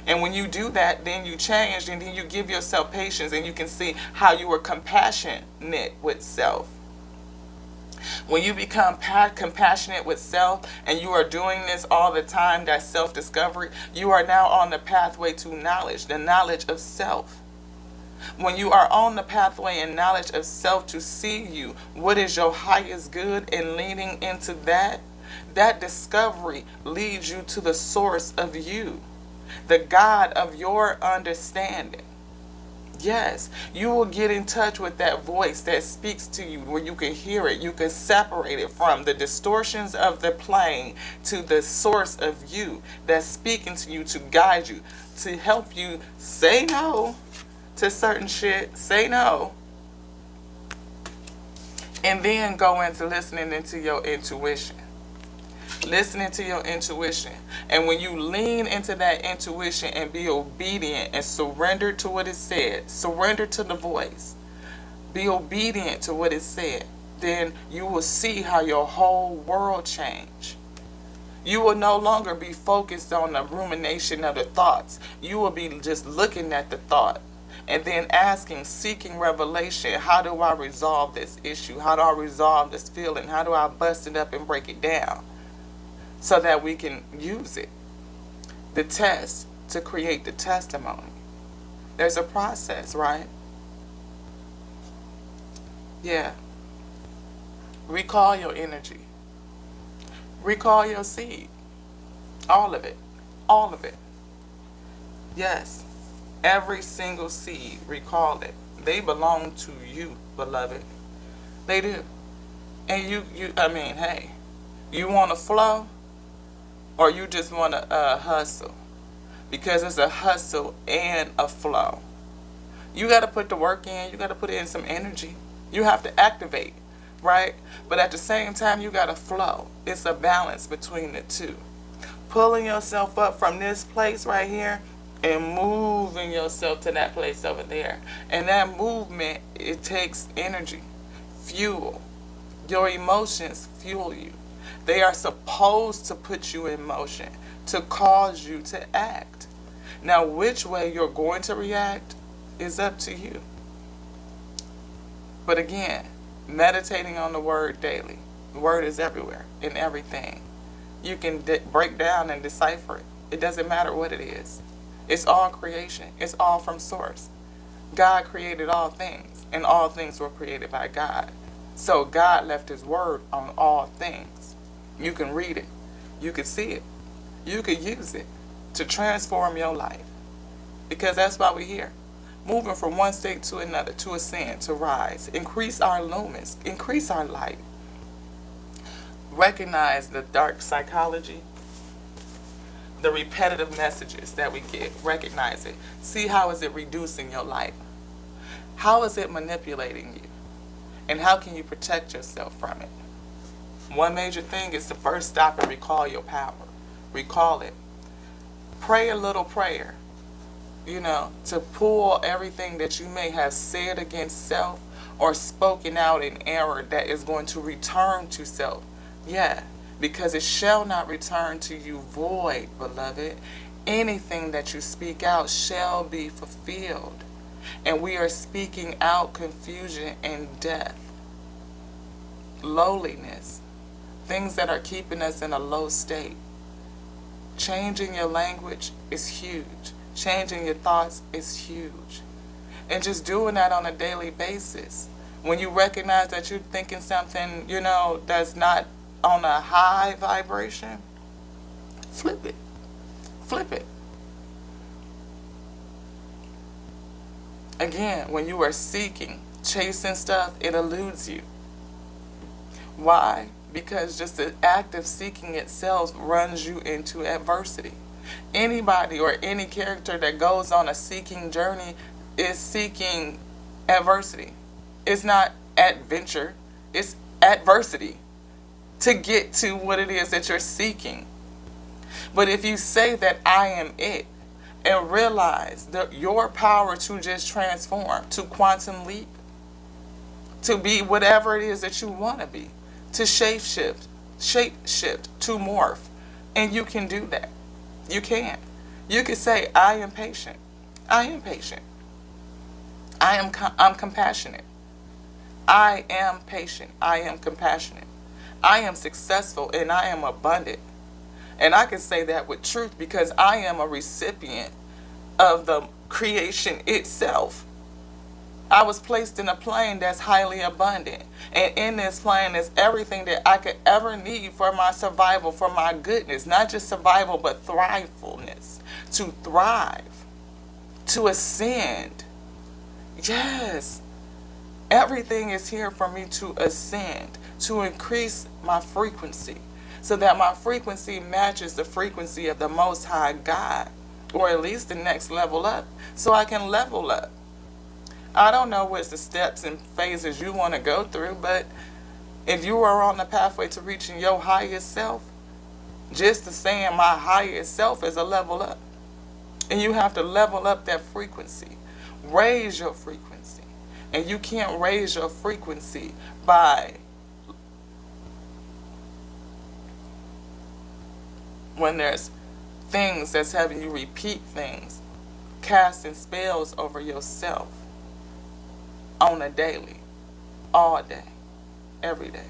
And when you do that, then you change, and then you give yourself patience, and you can see how you are compassionate with self. When you become compassionate with self, and you are doing this all the time, that self-discovery, you are now on the pathway to knowledge, the knowledge of self. When you are on the pathway and knowledge of self to see you, what is your highest good, and leaning into that, that discovery leads you to the source of you, the God of your understanding. Yes, you will get in touch with that voice that speaks to you, where you can hear it, you can separate it from the distortions of the plane to the source of you that's speaking to you to guide you, to help you say no to certain shit, say no, and then go into listening into your intuition. Listening to your intuition. And when you lean into that intuition and be obedient and surrender to what it said, surrender to the voice, be obedient to what it said, then you will see how your whole world change. You will no longer be focused on the rumination of the thoughts. You will be just looking at the thought and then asking, seeking revelation. How do I resolve this issue? How do I resolve this feeling? How do I bust it up and break it down so that we can use it? The test to create the testimony. There's a process, right? Yeah. Recall your energy. Recall your seed. All of it. All of it. Yes. Every single seed, recall it. They belong to you, beloved. They do. And hey, you want to flow, or you just want to hustle? Because it's a hustle and a flow. You got to put the work in. You got to put in some energy. You have to activate, right? But at the same time, you got to flow. It's a balance between the two. Pulling yourself up from this place right here and moving yourself to that place over there. And that movement, it takes energy, fuel. Your emotions fuel you. They are supposed to put you in motion, to cause you to act. Now, which way you're going to react is up to you. But again, meditating on the word daily. The word is everywhere, in everything. You can break down and decipher it. It doesn't matter what it is. It's all creation. It's all from source. God created all things, and all things were created by God. So God left his word on all things. You can read it. You can see it. You can use it to transform your life. Because that's why we're here. Moving from one state to another, to ascend, to rise. Increase our lumens. Increase our light. Recognize the dark psychology, the repetitive messages that we get. Recognize it. See how is it reducing your life. How is it manipulating you? And how can you protect yourself from it? One major thing is to first stop and recall your power. Recall it. Pray a little prayer, to pull everything that you may have said against self or spoken out in error that is going to return to self. Yeah, because it shall not return to you void, beloved. Anything that you speak out shall be fulfilled. And we are speaking out confusion and death, lowliness, things that are keeping us in a low state. Changing your language is huge. Changing your thoughts is huge. And just doing that on a daily basis. When you recognize that you're thinking something, that's not on a high vibration, flip it. Flip it. Again, when you are seeking, chasing stuff, it eludes you. Why? Because just the act of seeking itself runs you into adversity. Anybody or any character that goes on a seeking journey is seeking adversity. It's not adventure, it's adversity to get to what it is that you're seeking. But if you say that I am it and realize that your power to just transform, to quantum leap, to be whatever it is that you want to be, to shape shift, to morph, and you can do that. You can. You can say, I am patient. I am patient. I'm compassionate. I am patient. I am compassionate. I am successful and I am abundant. And I can say that with truth because I am a recipient of the creation itself. I was placed in a plane that's highly abundant. And in this plane is everything that I could ever need for my survival, for my goodness. Not just survival, but thrivefulness. To thrive. To ascend. Yes. Everything is here for me to ascend. To increase my frequency. So that my frequency matches the frequency of the Most High God. Or at least the next level up. So I can level up. I don't know what's the steps and phases you want to go through, but if you are on the pathway to reaching your highest self, just to saying my highest self is a level up. And you have to level up that frequency. Raise your frequency. And you can't raise your frequency by when there's things that's having you repeat things, casting spells over yourself. On a daily, all day, every day.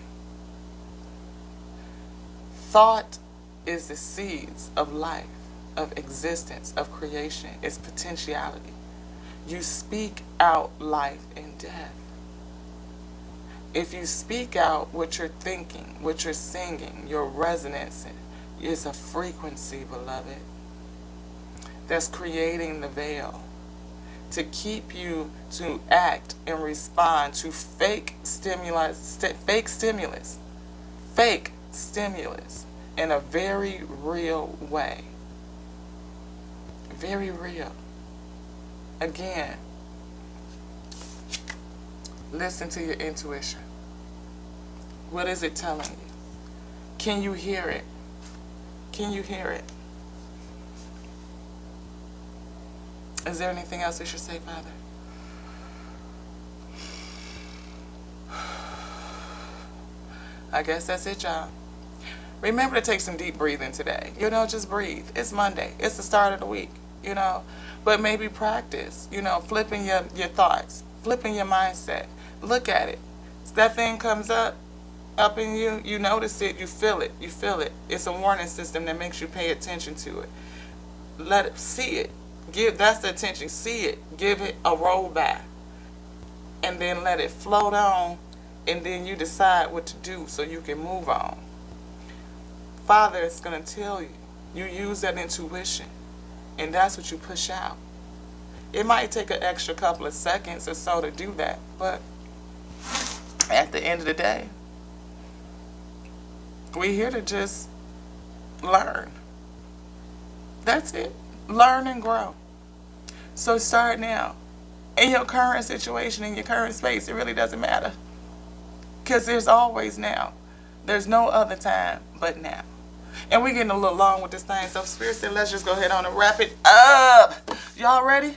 Thought is the seeds of life, of existence, of creation, its potentiality. You speak out life and death. If you speak out what you're thinking, what you're singing, your resonance is a frequency, beloved, that's creating the veil. To keep you to act and respond to fake stimulus in a very real way. Very real. Again, listen to your intuition. What is it telling you? Can you hear it? Can you hear it? Is there anything else we should say, Father? I guess that's it, y'all. Remember to take some deep breathing today. Just breathe. It's Monday. It's the start of the week, But maybe practice, flipping your thoughts, flipping your mindset. Look at it. That thing comes up in you, you notice it, you feel it. It's a warning system that makes you pay attention to it. Let it, see it. That's the attention. See it. Give it a roll back. And then let it float on. And then you decide what to do so you can move on. Father is going to tell you. You use that intuition. And that's what you push out. It might take an extra couple of seconds or so to do that. But at the end of the day, we're here to just learn. That's it. Learn and grow. So start now. In your current situation, in your current space, it really doesn't matter. Because there's always now. There's no other time but now. And we're getting a little long with this thing. So Spirit said, let's just go ahead on and wrap it up. Y'all ready?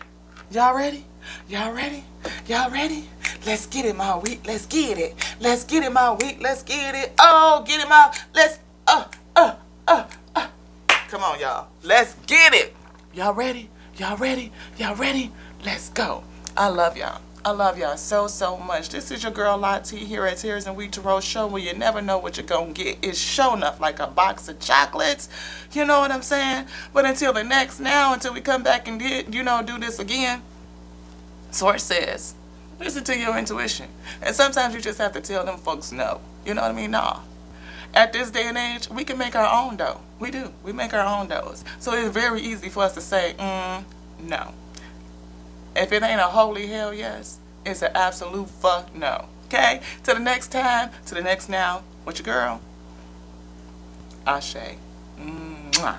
Y'all ready? Y'all ready? Y'all ready? Let's get it, my week. Let's get it. Let's get it, my week. Let's get it. Oh, get it, my. Let's. Come on, y'all. Let's get it. Y'all ready? Y'all ready? Y'all ready? Let's go. I love y'all. I love y'all so, so much. This is your girl Lottie here at Tears and Wheat to Roll Show, where you never know what you're going to get. It's show enough like a box of chocolates. You know what I'm saying? But until we come back and do this again, Source says, listen to your intuition. And sometimes you just have to tell them folks no. You know what I mean? Nah. At this day and age, we can make our own dough. We do. We make our own doughs. So it's very easy for us to say, no. If it ain't a holy hell yes, it's an absolute fuck no. Okay? Till the next time, to the next now, with your girl, Ashe. Mwah.